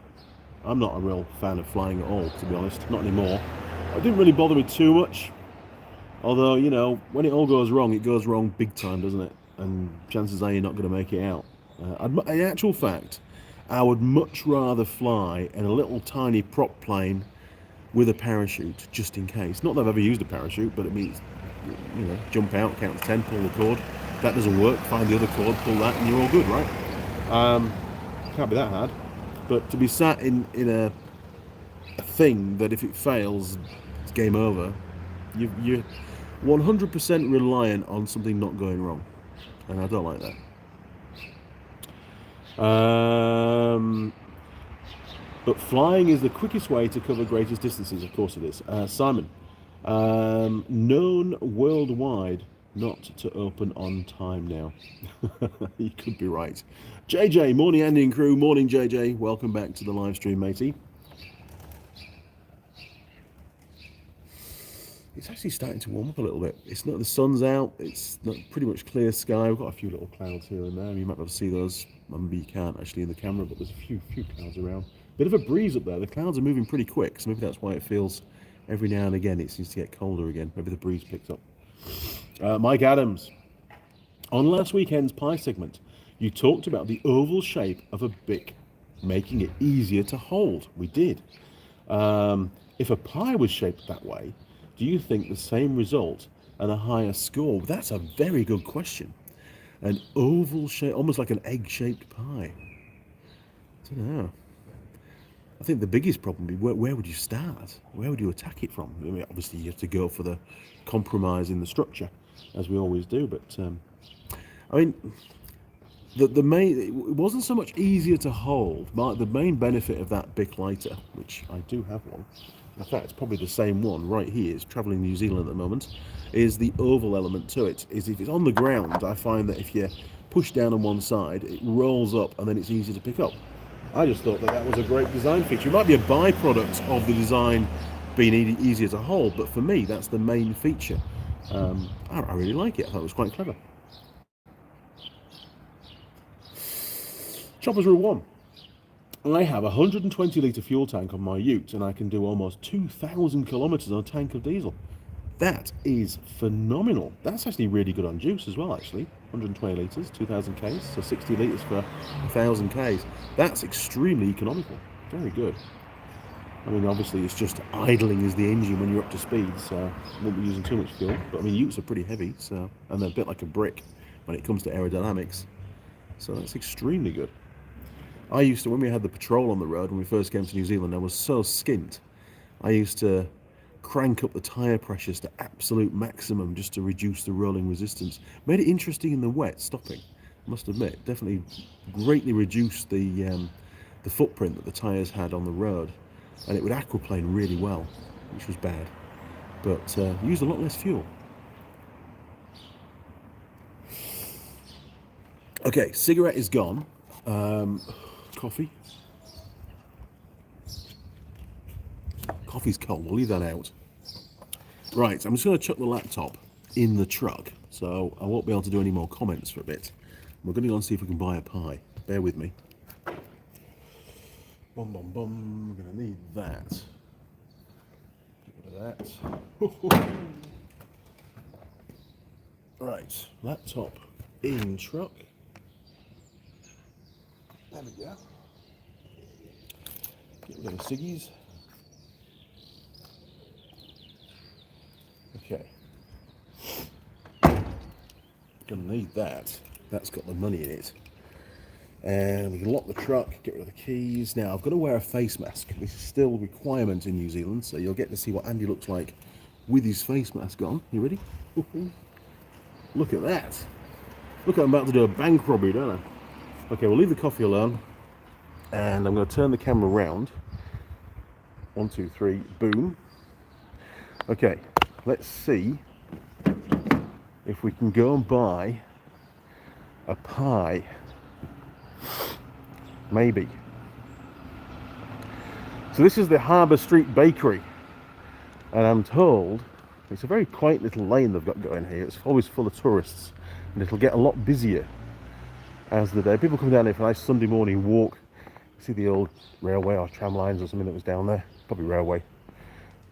I'm not a real fan of flying at all, to be honest. Not anymore. It didn't really bother me too much. Although, you know, when it all goes wrong, it goes wrong big time, doesn't it? And chances are you're not going to make it out. In actual fact, I would much rather fly in a little tiny prop plane with a parachute, just in case. Not that I've ever used a parachute, but it means, you know, jump out, count to 10, pull the cord. If that doesn't work, find the other cord, pull that, and you're all good, right? Can't be that hard. But to be sat in a thing that if it fails, it's game over, you're 100% reliant on something not going wrong. And I don't like that. But flying is the quickest way to cover greatest distances. Of course it is. Simon, known worldwide not to open on time now. You could be right. JJ, morning Andy and crew. Morning JJ. Welcome back to the live stream, matey. It's actually starting to warm up a little bit. It's not, the sun's out. It's not pretty much clear sky. We've got a few little clouds here and there. You might be able to see those. Maybe you can't actually in the camera, but there's a few clouds around. Bit of a breeze up there. The clouds are moving pretty quick, so maybe that's why it feels every now and again it seems to get colder again. Maybe the breeze picks up. Mike Adams, on last weekend's pie segment, you talked about the oval shape of a bic, making it easier to hold. We did. If a pie was shaped that way, do you think the same result and a higher score? That's a very good question. An oval shape, almost like an egg-shaped pie. I don't know. I think the biggest problem would be where would you start? Where would you attack it from? I mean, obviously you have to go for the compromise in the structure, as we always do. But I mean, the main, it wasn't so much easier to hold. But the main benefit of that bic lighter, which I do have one. In fact, it's probably the same one right here. It's travelling New Zealand at the moment. Is the oval element to it? Is if it's on the ground, I find that if you push down on one side, it rolls up and then it's easy to pick up. I just thought that was a great design feature. It might be a byproduct of the design being easier to hold, but for me, that's the main feature. I really like it. I thought it was quite clever. Chopper's Rule 1. I have a 120 litre fuel tank on my ute and I can do almost 2,000 kilometres on a tank of diesel. That is phenomenal. That's actually really good on juice as well, actually. 120 litres, 2,000 Ks, so 60 litres for 1,000 Ks. That's extremely economical. Very good. I mean, obviously, it's just idling is the engine when you're up to speed, so you won't be using too much fuel. But I mean, utes are pretty heavy, so, and they're a bit like a brick when it comes to aerodynamics. So that's extremely good. I used to, when we had the patrol on the road, when we first came to New Zealand, I was so skint. I used to crank up the tyre pressures to absolute maximum just to reduce the rolling resistance. Made it interesting in the wet, stopping, I must admit. Definitely greatly reduced the footprint that the tyres had on the road. And it would aquaplane really well, which was bad. But used a lot less fuel. Okay, cigarette is gone. Coffee. Coffee's cold, we'll leave that out. Right, I'm just going to chuck the laptop in the truck, so I won't be able to do any more comments for a bit. We're going to go and see if we can buy a pie. Bear with me. Bum, bum, bum. We're going to need that. Get rid of that. Right, laptop in truck. There we go. Get rid of the ciggies. Okay. Gonna need that. That's got the money in it. And we can lock the truck, get rid of the keys. Now, I've got to wear a face mask. This is still a requirement in New Zealand, so you'll get to see what Andy looks like with his face mask on. You ready? Look at that. Look, I'm about to do a bank robbery, don't I? Okay, we'll leave the coffee alone. And I'm going to turn the camera around. 1, 2, 3, boom. Okay, let's see if we can go and buy a pie. Maybe. So this is the Harbour Street Bakery. And I'm told it's a very quaint little lane they've got going here. It's always full of tourists. And it'll get a lot busier as the day. People come down here for a nice Sunday morning walk. See the old railway or tram lines or something that was down there? Probably railway.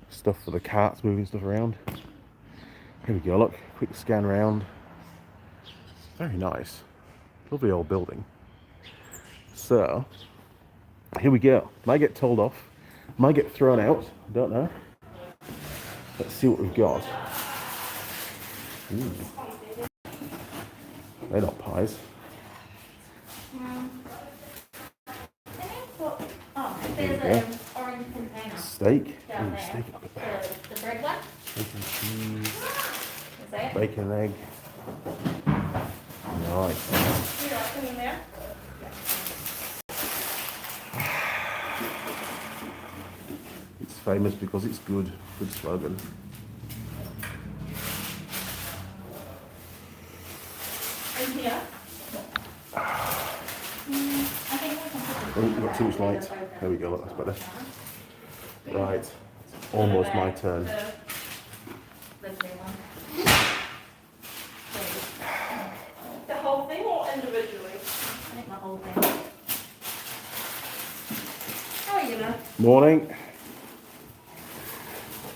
Stuff for the carts moving stuff around. Here we go, look, quick scan round. Very nice. Lovely old building. So, here we go. Might get told off. Might get thrown out. I don't know. Let's see what we've got. Ooh. They're not pies. There's an orange container. Steak. Down Ooh, there. steak. The bread one? Bacon, cheese. Is that it? Bacon, egg. Nice. You got some in there? It's famous because it's good. Good slogan. In here? I think we can put Oh, we've got too much light. There we go, look, that's better. Right. It's almost my turn. the big one. The whole thing or individually? I think the whole thing. How are you, man? Morning.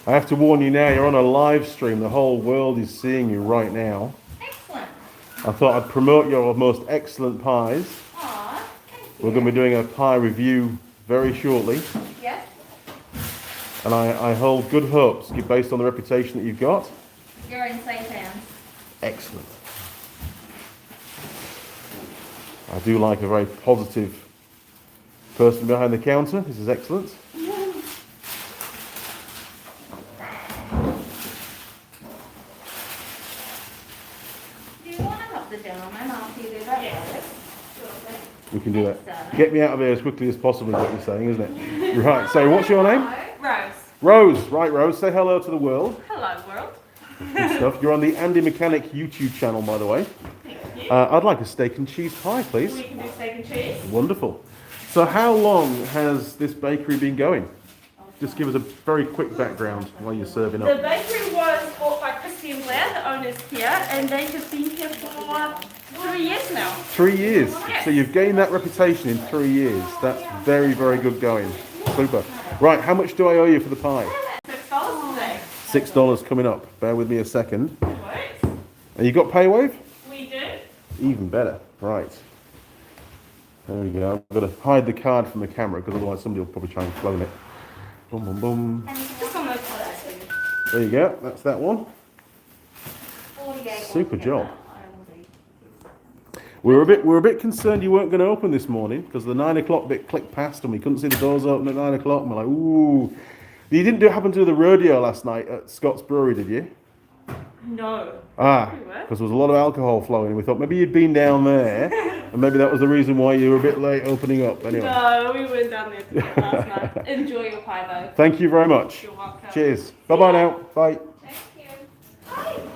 I have to warn you now, you're on a live stream. The whole world is seeing you right now. Excellent. I thought I'd promote your most excellent pies. Aw, thank you. We're going to be doing a pie review very shortly. Yes, And I hold good hopes based on the reputation that you've got. you're in safe hands. Excellent. I do like a very positive person behind the counter. This is excellent. Do you want to help the gentleman after you do that? Yes. We can do that. Get me out of here as quickly as possible is what you're saying, isn't it? Right, so what's your name? Rose. Rose. Right, Rose, say hello to the world. Hello, world. Good stuff. You're on the Andy Mechanic YouTube channel, by the way. Thank you. I'd like a steak and cheese pie, please. We can do steak and cheese. Wonderful. So how long has this bakery been going? Just give us a very quick background while you're serving The up. bakery was bought by Christy and Blair, the owners here, and they have been here for 3 years now. 3 years. Yes. So you've gained that reputation in 3 years. That's very, very good going. Super. Right, how much do I owe you for the pie? $6 today. $6 coming up. Bear with me a second. Works. And you got PayWave? We do. Even better. Right. There we go. I've got to hide the card from the camera because otherwise somebody will probably try and clone it. Boom, boom, boom. Just on those products. There you go. That's that one. 48 Super job. altogether. We were a bit concerned you weren't going to open this morning because the 9 o'clock bit clicked past and we couldn't see the doors open at 9 o'clock. And we're like, ooh. You didn't happen to do the rodeo last night at Scott's Brewery, did you? No. Ah, We were. because there was a lot of alcohol flowing. We thought maybe you'd been down there and maybe that was the reason why you were a bit late opening up. Anyway, No, we were down there together last night. Enjoy your pie though. thank you very much. You're welcome. Cheers. Bye-bye now. Bye. Thank you.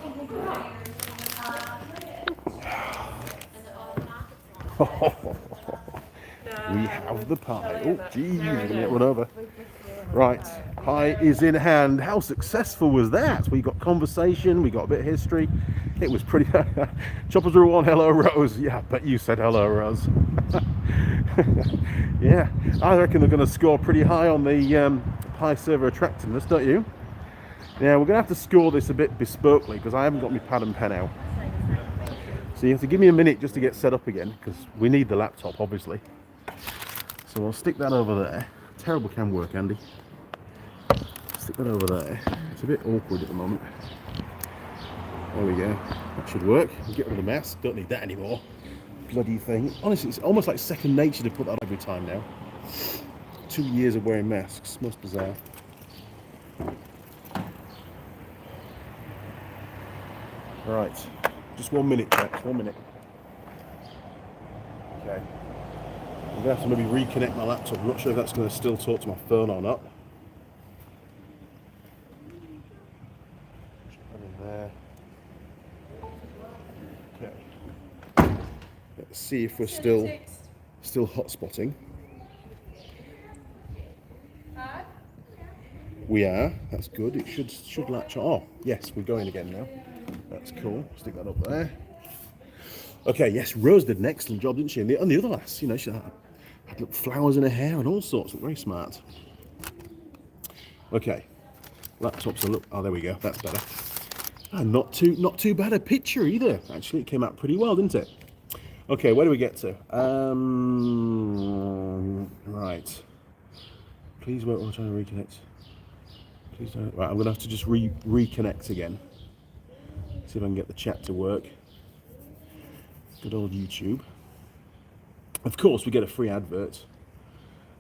We have the pie. Oh, geez, you're going to get run over. Right, pie is in hand. How successful was that? We got conversation, we got a bit of history. It was pretty... Choppers Rule 1, hello, Rose. Yeah, I bet you said hello, Rose. Yeah, I reckon they're going to score pretty high on the pie server attractiveness, don't you? Yeah, we're going to have to score this a bit bespokely because I haven't got my pad and pen out. So you have to give me a minute just to get set up again because we need the laptop, obviously. So I'll stick that over there. Terrible cam work, Andy. Stick that over there. It's a bit awkward at the moment. There we go. That should work. Get rid of the mask. Don't need that anymore. Bloody thing. Honestly, it's almost like second nature to put that on every time now. 2 years of wearing masks. Most bizarre. Right. Just 1 minute, chaps. 1 minute. Okay. I'm going to have to maybe reconnect my laptop. I'm not sure if that's going to still talk to my phone or not. Just put it there. Okay. Let's see if we're still hotspotting. We are. That's good. It should latch on. Oh, yes, we're going again now. That's cool. Stick that up there. Okay, yes, Rose did an excellent job, didn't she? And the other lass, you know, she Had little flowers in her hair and all sorts. Very smart. Okay, laptop's a look. Oh, there we go. That's better. And not too bad a picture either. Actually, it came out pretty well, didn't it? Okay, where do we get to? Right. Please wait while I'm trying to reconnect. Please don't. Right, I'm gonna have to just reconnect again. See if I can get the chat to work. Good old YouTube. Of course, we get a free advert.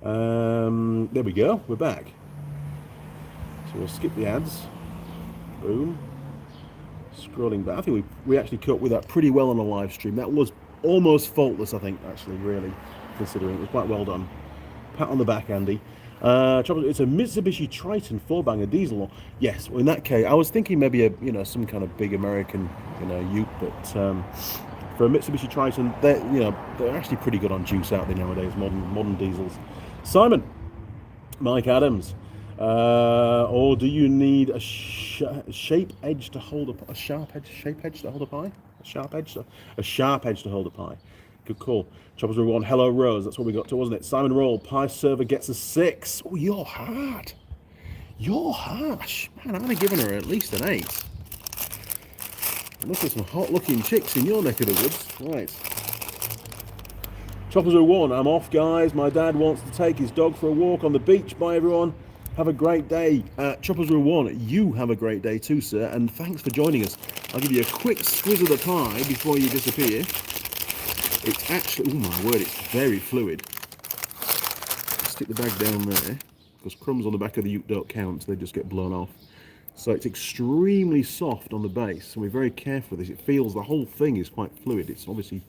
There we go. We're back. So we'll skip the ads. Boom. Scrolling back. I think we actually coped with that pretty well on a live stream. That was almost faultless, I think, actually, really, considering it was quite well done. Pat on the back, Andy. It's a Mitsubishi Triton 4-banger diesel. Yes, well, in that case, I was thinking maybe some kind of big American ute, but for a Mitsubishi Triton, they're actually pretty good on juice out there nowadays. Modern diesels. Simon, Mike Adams. Or do you need a sharp edge to hold a pie? A sharp edge to hold a pie. Good call. Choppers Rule 1. Hello, Rose. That's what we got to, wasn't it? Simon Roll. Pie server gets a 6. Oh, you're hard. You're harsh. Man, I'm only giving her at least an 8. There must be some hot-looking chicks in your neck of the woods. Right. Choppers Rule 1. I'm off, guys. My dad wants to take his dog for a walk on the beach. Bye, everyone. Have a great day. Choppers Rule 1, you have a great day too, sir, and thanks for joining us. I'll give you a quick squiz of the pie before you disappear. It's actually, oh my word, it's very fluid. Stick the bag down there, because crumbs on the back of the ute don't count, so they just get blown off. So it's extremely soft on the base, and we're very careful with this. It feels the whole thing is quite fluid. It's obviously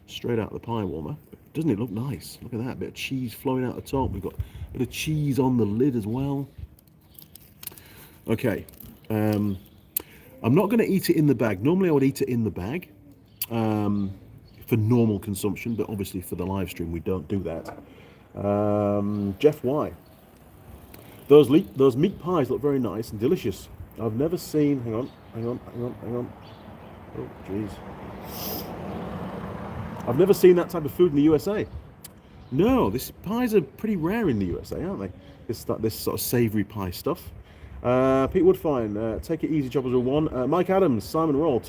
straight out of the pie warmer. Doesn't it look nice? Look at that, bit of cheese flowing out the top. We've got a bit of cheese on the lid as well. Okay, I'm not going to eat it in the bag. Normally I would eat it in the bag for normal consumption, but obviously for the live stream we don't do that. Jeff Y. Those meat pies look very nice and delicious. I've never seen, hang on. Oh, jeez. I've never seen that type of food in the USA. No, these pies are pretty rare in the USA, aren't they? This sort of savoury pie stuff. Pete Woodfine, take it easy, Choppers Rule 1. Mike Adams, Simon Roll,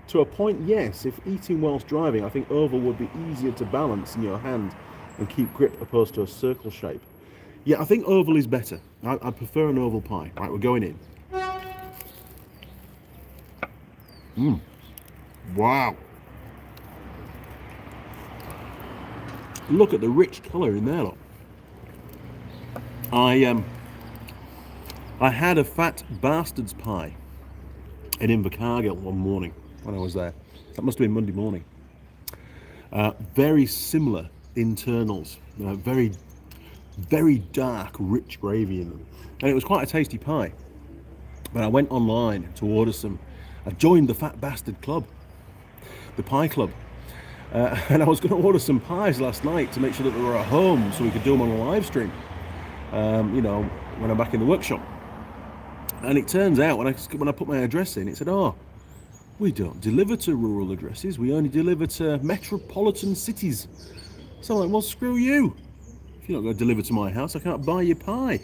to a point, yes. If eating whilst driving, I think oval would be easier to balance in your hand and keep grip opposed to a circle shape. Yeah, I think oval is better. I prefer an oval pie. Right, we're going in. Wow. Look at the rich colour in there, look. I had a fat bastard's pie in Invercargill one morning when I was there. That must have been Monday morning. Very similar internals, very, very dark, rich gravy in them. And it was quite a tasty pie. But I went online to order some. I joined the Fat Bastard Club, the Pie Club. And I was going to order some pies last night to make sure that they were at home so we could do them on a live stream, when I'm back in the workshop. And it turns out when I put my address in, it said, oh, we don't deliver to rural addresses, we only deliver to metropolitan cities. So I'm like, well, screw you. If you're not going to deliver to my house, I can't buy your pie.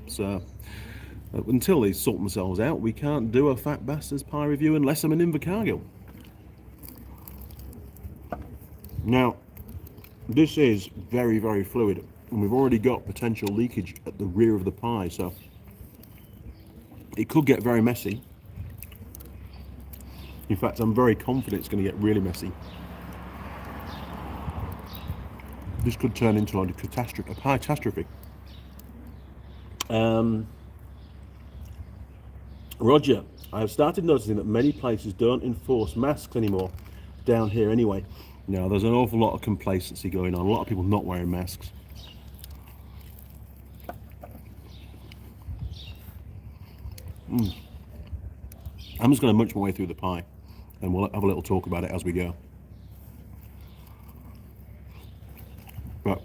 So until they sort themselves out, we can't do a Fat Bastards pie review unless I'm in Invercargill. Now, this is very, very fluid, and we've already got potential leakage at the rear of the pie, so it could get very messy. In fact, I'm very confident it's going to get really messy. This could turn into a catastrophe. Roger, I have started noticing that many places don't enforce masks anymore, down here anyway. Now, there's an awful lot of complacency going on. A lot of people not wearing masks. I'm just going to munch my way through the pie, and we'll have a little talk about it as we go. But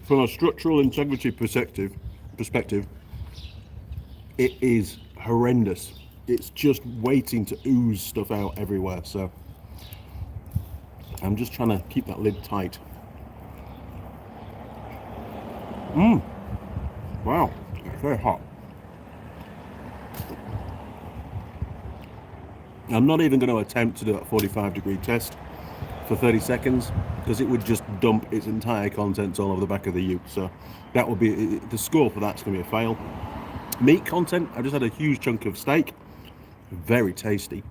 from a structural integrity perspective, it is horrendous. It's just waiting to ooze stuff out everywhere. So I'm just trying to keep that lid tight. Wow, it's very hot. I'm not even going to attempt to do that 45-degree test for 30 seconds because it would just dump its entire contents all over the back of the ute. So that would be, the score for that's going to be a fail. Meat content, I just had a huge chunk of steak, very tasty.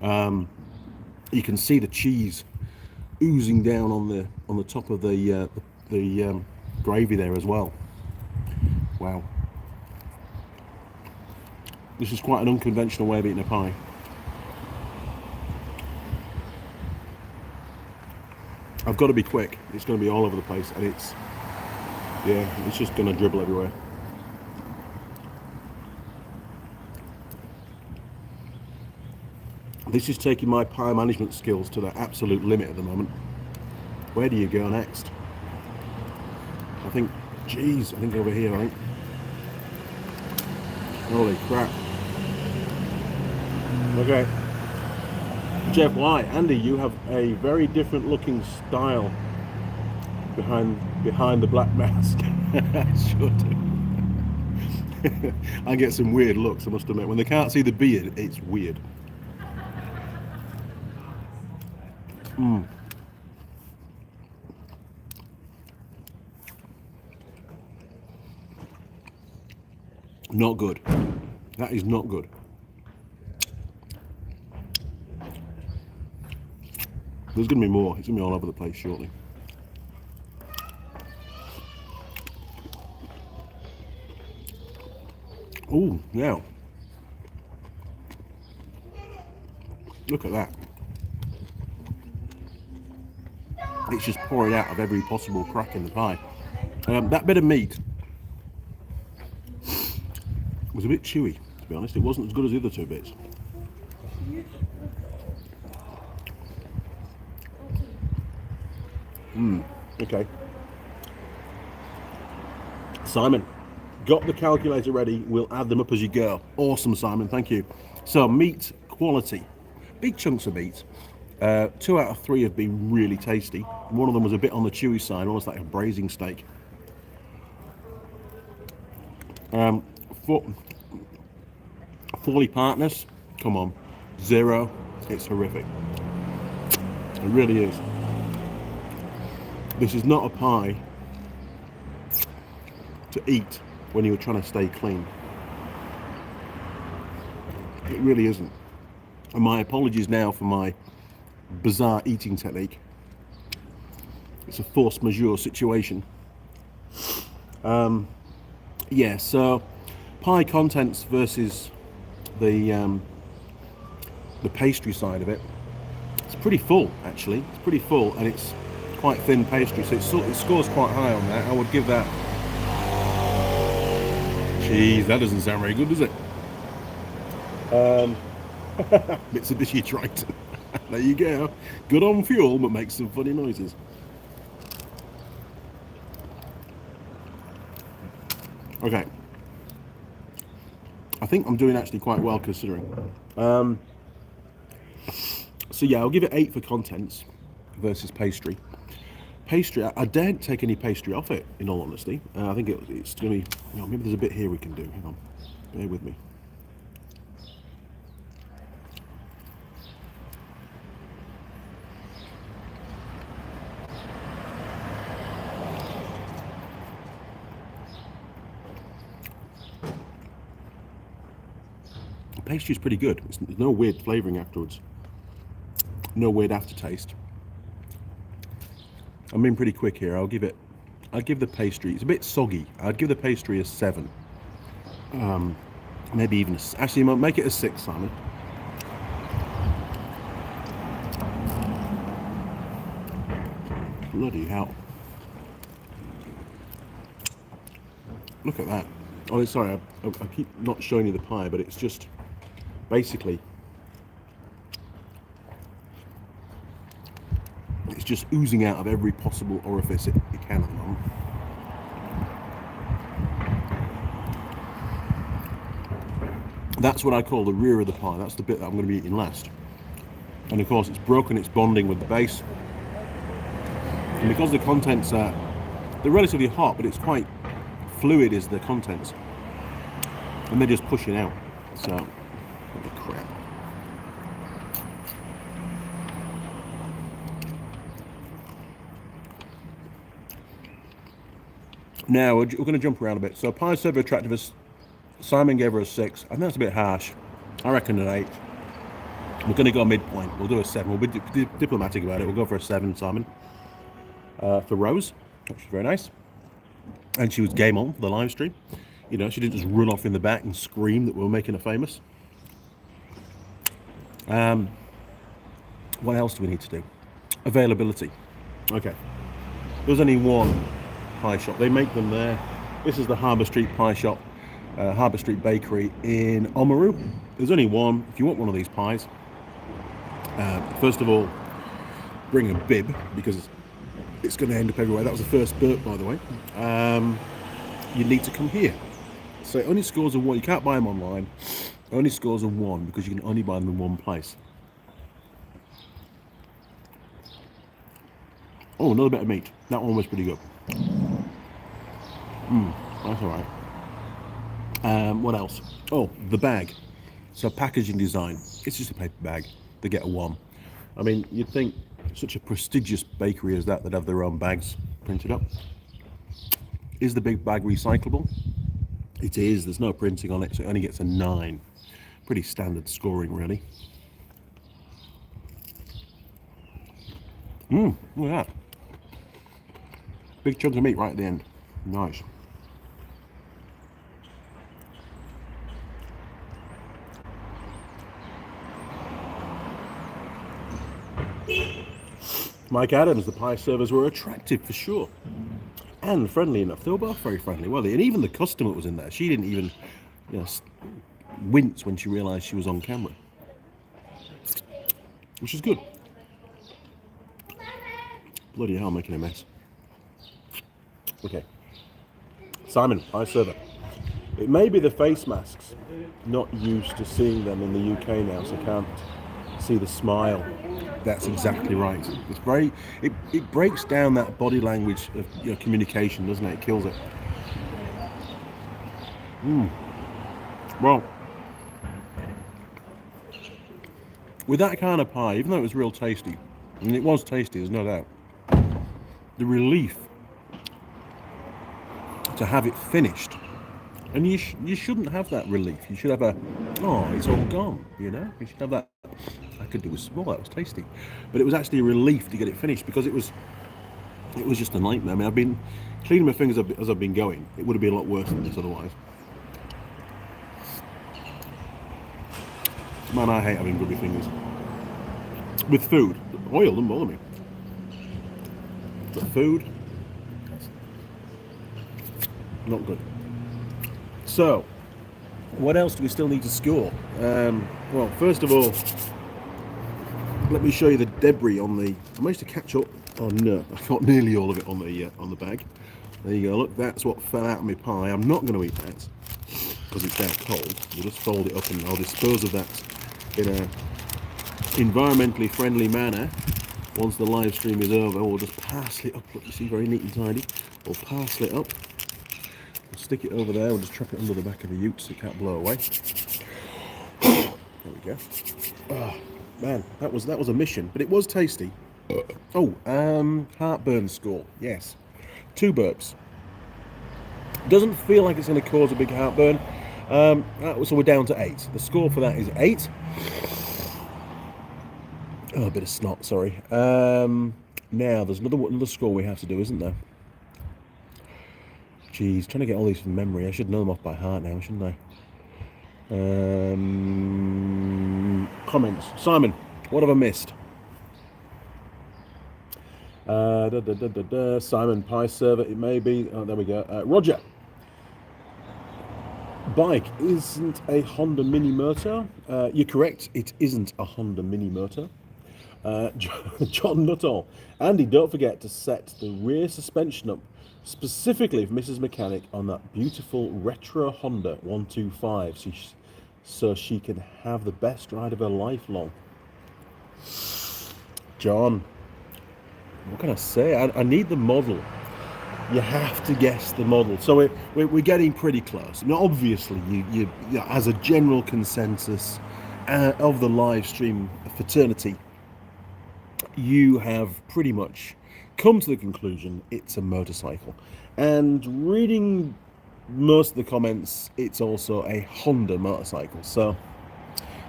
You can see the cheese oozing down on the top of the gravy there as well. Wow, this is quite an unconventional way of eating a pie. I've got to be quick. It's going to be all over the place, and it's just going to dribble everywhere. This is taking my pie management skills to their absolute limit at the moment. Where do you go next? I think over here, I think. Holy crap. Okay. Jeff White, Andy, you have a very different looking style behind the black mask. Sure do. I get some weird looks, I must admit. When they can't see the beard, it's weird. Not good. That is not good. There's going to be more. It's going to be all over the place shortly. Oh, now. Look at that. It's just pouring out of every possible crack in the pie. That bit of meat was a bit chewy, to be honest. It wasn't as good as the other two bits. Okay. Simon, got the calculator ready. We'll add them up as you go. Awesome, Simon. Thank you. So, meat quality. Big chunks of meat. 2 out of 3 have been really tasty. One of them was a bit on the chewy side, almost like a braising steak. Fully partners, come on, 0. It's horrific. It really is. This is not a pie to eat when you're trying to stay clean. It really isn't. And my apologies now for my bizarre eating technique. It's a force majeure situation. Yeah, so pie contents versus the pastry side of it. It's pretty full, actually. It's pretty full, and it's quite thin pastry, so it scores quite high on that. I would give that. Jeez, that doesn't sound very good, does it? Mitsubishi Triton. There you go. Good on fuel, but makes some funny noises. Okay. I think I'm doing actually quite well considering. So yeah, I'll give it 8 for contents versus pastry. Pastry, I daren't take any pastry off it, in all honesty. I think it's going to be, maybe there's a bit here we can do. Hang on, bear with me. The pastry is pretty good. There's no weird flavouring afterwards. No weird aftertaste. I'm being pretty quick here. I'll give the pastry, it's a bit soggy. I'd give the pastry a 7. Maybe even actually make it a 6, Simon. Bloody hell. Look at that. Oh, sorry, I keep not showing you the pie, but it's just basically it's just oozing out of every possible orifice it can at the moment. That's what I call the rear of the pie. That's the bit that I'm going to be eating last. And of course, it's broken its bonding with the base. And because the contents they're relatively hot, but it's quite fluid is the contents, and they're just pushing out. So, what the crap. Now we're going to jump around a bit. So pie server attractiveness, Simon gave her a 6. I think that's a bit harsh. I reckon an 8. We're going to go midpoint. We'll do a 7. We'll be diplomatic about it. We'll go for a 7, Simon. For Rose, which was very nice. And she was game on for the live stream. You know, she didn't just run off in the back and scream that we were making her famous. What else do we need to do? Availability. Okay. There's only one pie shop. They make them there. This is the Harbour Street Pie Shop, Harbour Street Bakery in Oamaru. There's only one. If you want one of these pies, first of all, bring a bib because it's going to end up everywhere. That was the first burp, by the way. You need to come here. So it only scores a 1. You can't buy them online. It only scores a 1 because you can only buy them in one place. Oh, another bit of meat. That one was pretty good. That's all right. What else? Oh, the bag. So packaging design. It's just a paper bag. They get a 1. I mean, you'd think such a prestigious bakery as that, they'd have their own bags printed up. Is the big bag recyclable? It is. There's no printing on it, so it only gets a 9. Pretty standard scoring, really. Look at that. Big chunk of meat right at the end. Nice. Mike Adams, the pie servers were attractive for sure. And friendly enough. They were both very friendly, weren't they? And even the customer that was in there, she didn't even, you know, wince when she realised she was on camera. Which is good. Bloody hell, I'm making a mess. Okay. Simon, pie server. It may be the face masks. Not used to seeing them in the UK now, so can't see the smile. That's exactly right. It's very. It breaks down that body language of, you know, communication, doesn't it? It kills it. Well, with that kind of pie, even though it was real tasty, and it was tasty, there's no doubt, the relief to have it finished, and you shouldn't have that relief. You should have a, oh, it's all gone. You know, you should have that. I could do with small. That was tasty, but it was actually a relief to get it finished because it was just a nightmare. I mean, I've been cleaning my fingers as I've been going. It would have been a lot worse than this otherwise. Man, I hate having grubby fingers with food. Oil doesn't bother me, but food, not good. So, what else do we still need to score? Well, first of all, let me show you the debris on the. I managed to catch up. Oh no, I got nearly all of it on the bag. There you go. Look, that's what fell out of my pie. I'm not going to eat that because it's that cold. We'll just fold it up and I'll dispose of that in a environmentally friendly manner. Once the live stream is over, we'll just parcel it up. Look, you see, very neat and tidy. We'll parcel it up. We'll stick it over there. We'll just trap it under the back of the ute so it can't blow away. There we go. Oh, man, that was a mission, but it was tasty. Oh, heartburn score. Yes, 2 burps. Doesn't feel like it's going to cause a big heartburn. So we're down to 8. The score for that is 8. Oh, a bit of snot, sorry. Now, there's another score we have to do, isn't there? Jeez, trying to get all these from memory. I should know them off by heart now, shouldn't I? Comments. Simon, what have I missed? Simon, pie server, it may be. Oh, there we go. Roger. Bike isn't a Honda Mini Motor. You're correct, it isn't a Honda Mini Motor. John Nuttall. Andy, don't forget to set the rear suspension up specifically for Mrs. Mechanic on that beautiful retro Honda 125 so she can have the best ride of her life long. John, what can I say? I need the model. you have to guess the model. So we're getting pretty close. Now, obviously, you as a general consensus of the live stream fraternity, you have pretty much come to the conclusion it's a motorcycle. And reading most of the comments, it's also a Honda motorcycle. So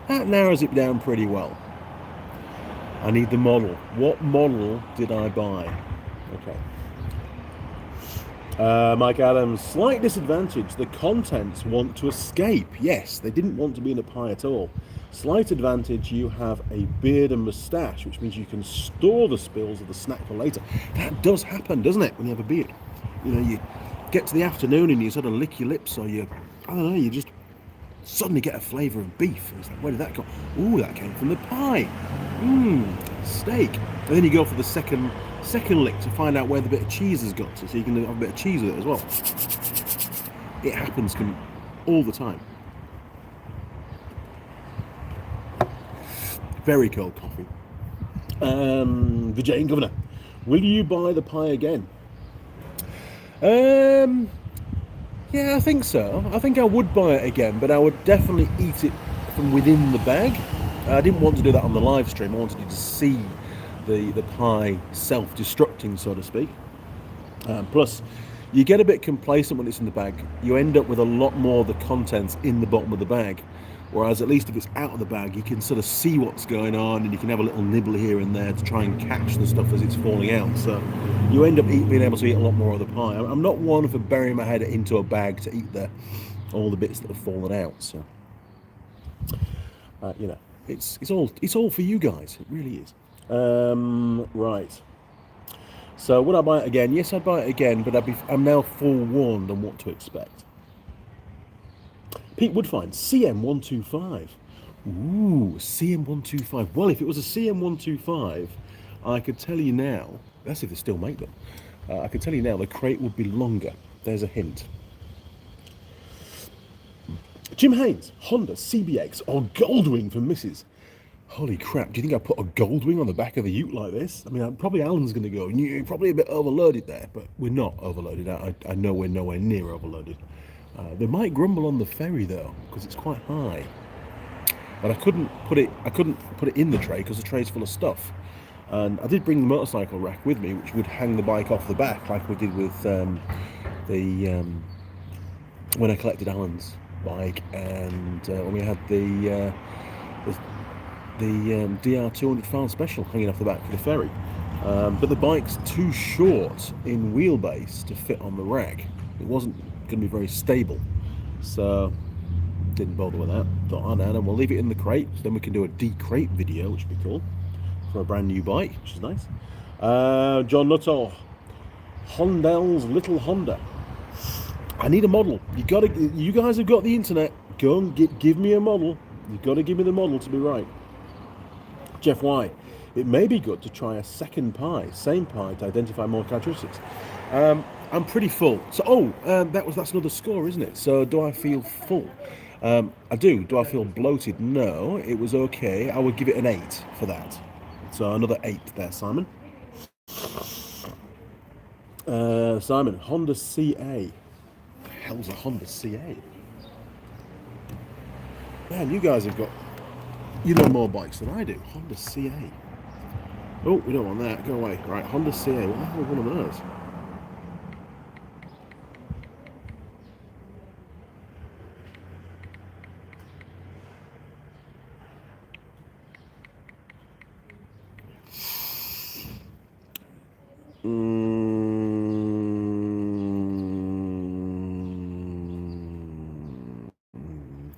that narrows it down pretty well. I need the model. What model did I buy? Okay. Mike Adams, slight disadvantage. The contents want to escape. Yes, they didn't want to be in a pie at all. Slight advantage, you have a beard and moustache, which means you can store the spills of the snack for later. That does happen, doesn't it, when you have a beard? You know, you get to the afternoon and you sort of lick your lips, or you, I don't know, you just suddenly get a flavour of beef. It's like, where did that go? Ooh, that came from the pie. Steak. And then you go for the second lick to find out where the bit of cheese has got to, so you can have a bit of cheese with it as well. It happens all the time. Very cold coffee. Vijay Governor, will you buy the pie again? Yeah, I think so. I think I would buy it again, but I would definitely eat it from within the bag. I didn't want to do that on the live stream. I wanted you to see the pie self-destructing, so to speak. Plus, you get a bit complacent when it's in the bag. You end up with a lot more of the contents in the bottom of the bag. Whereas at least if it's out of the bag, you can sort of see what's going on, and you can have a little nibble here and there to try and catch the stuff as it's falling out. So you end up being able to eat a lot more of the pie. I'm not one for burying my head into a bag to eat all the bits that have fallen out. So you know, it's all for you guys. It really is. Right. So would I buy it again? Yes, I'd buy it again, but I'm now forewarned on what to expect. Pete Woodfine, CM125. Ooh, CM125. Well, if it was a CM125, I could tell you now, that's if they still make them, I could tell you now the crate would be longer. There's a hint. Jim Haynes, Honda CBX or Goldwing for Mrs. Holy crap, do you think I put a Goldwing on the back of the ute like this? I mean, probably Alan's going to go, you're probably a bit overloaded there, but we're not overloaded. I know we're nowhere near overloaded. They might grumble on the ferry though, because it's quite high. But I couldn't put it in the tray because the tray's full of stuff. And I did bring the motorcycle rack with me, which would hang the bike off the back, like we did with when I collected Alan's bike, and when we had the DR 200 Farm Special hanging off the back for the ferry. But the bike's too short in wheelbase to fit on the rack. It wasn't going to be very stable, so didn't bother with that. Thought, oh no, we'll leave it in the crate, so then we can do a decrate video, which would be cool for a brand new bike, which is nice. John Nuttall, Hondel's Little Honda. I need a model. You guys have got the internet. Go and give me a model. You've got to give me the model to be right. Jeff Y. It may be good to try a second pie, same pie, to identify more characteristics. I'm pretty full. So, that's another score, isn't it? So, do I feel full? I do. Do I feel bloated? No, it was okay. I would give it an 8 for that. So, another 8 there, Simon. Simon, Honda CA. What the hell's a Honda CA? Man, you guys have got, more bikes than I do. Honda CA. Oh, we don't want that. Go away. Right, Honda CA. What the hell is one of those?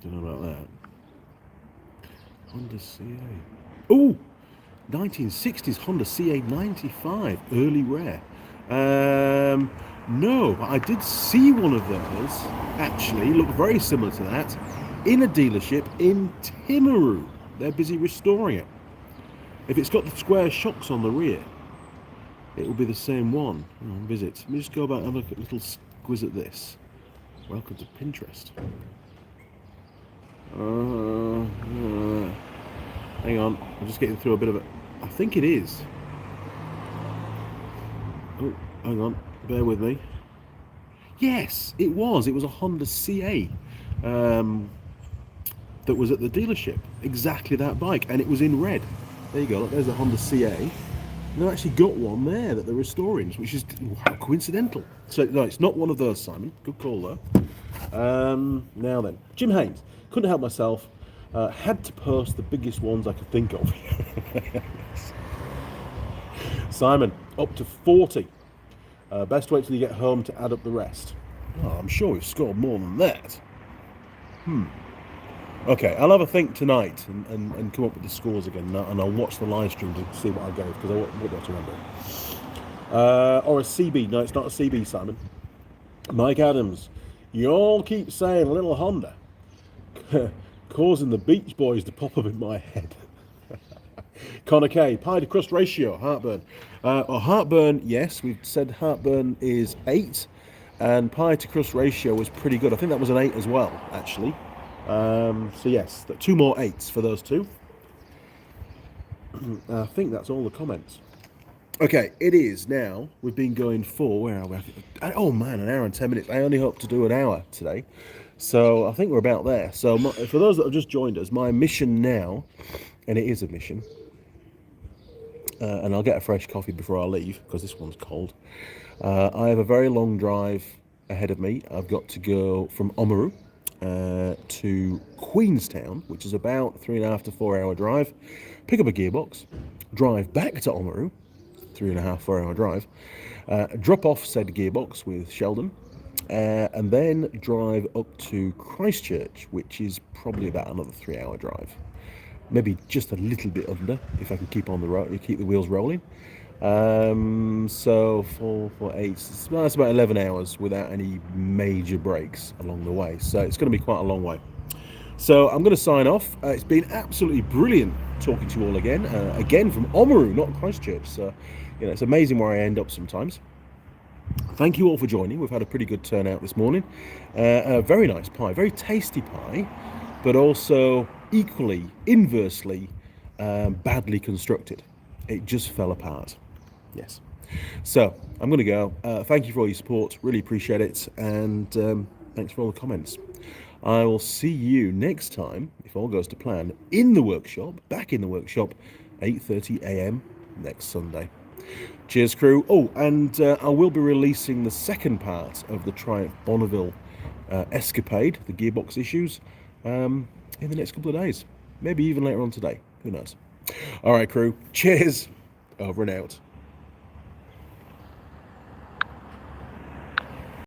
Don't know about that. Honda CA. Oh, 1960s Honda CA 95, early rare. No, but I did see one of those, actually, look very similar to that, in a dealership in Timaru. They're busy restoring it. If it's got the square shocks on the rear, it will be the same one. Visit. Let me just go back and look at a little squiz at this. Welcome to Pinterest. Hang on, I'm just getting through a bit of it. I think it is. Oh, hang on. Bear with me. Yes, it was. It was a Honda CA that was at the dealership. Exactly that bike, and it was in red. There you go. Look, there's a Honda CA. And they've actually got one there that they're restoring, which is wow, coincidental. So no, it's not one of those, Simon. Good call though. Now then, Jim Haynes. Couldn't help myself. Had to post the biggest ones I could think of. Simon, up to 40. Best wait till you get home to add up the rest. Oh, I'm sure we've scored more than that. Okay, I'll have a think tonight and come up with the scores again, and I'll watch the live stream to see what I gave, because I wouldn't have to remember. Or a CB. No, it's not a CB, Simon. Mike Adams. You all keep saying Little Honda, causing the Beach Boys to pop up in my head. Connor K. Pie to crust ratio, heartburn. Heartburn, yes, we've said heartburn is 8, and pie to crust ratio was pretty good. I think that was an 8 as well, actually. So yes, 2 more 8s for those two. I think that's all the comments. Okay, it is now. We've been going for, where are we? Oh man, 1 hour and 10 minutes. I only hope to do an hour today. So I think we're about there. So for those that have just joined us, my mission now, and it is a mission, and I'll get a fresh coffee before I leave, because this one's cold. I have a very long drive ahead of me. I've got to go from Oamaru to Queenstown, which is about 3.5 to 4 hour drive, pick up a gearbox, drive back to Oamaru, 3.5, 4 hour drive, drop off said gearbox with Sheldon, and then drive up to Christchurch, which is probably about another 3 hour drive. Maybe just a little bit under, if I can keep on the road, keep the wheels rolling. So 4, 8, that's about 11 hours without any major breaks along the way. So it's going to be quite a long way. So I'm going to sign off. It's been absolutely brilliant talking to you all again. Again from Oamaru, not Christchurch. So, you know, it's amazing where I end up sometimes. Thank you all for joining. We've had a pretty good turnout this morning. A very nice pie, very tasty pie, but also equally, inversely, badly constructed. It just fell apart. Yes. So I'm going to go. Thank you for all your support. Really appreciate it. And thanks for all the comments. I will see you next time, if all goes to plan, in the workshop, back in the workshop, 8:30 a.m. next Sunday. Cheers, crew. Oh, and I will be releasing the second part of the Triumph Bonneville escapade, the gearbox issues, in the next couple of days. Maybe even later on today. Who knows? All right, crew. Cheers. Over and out.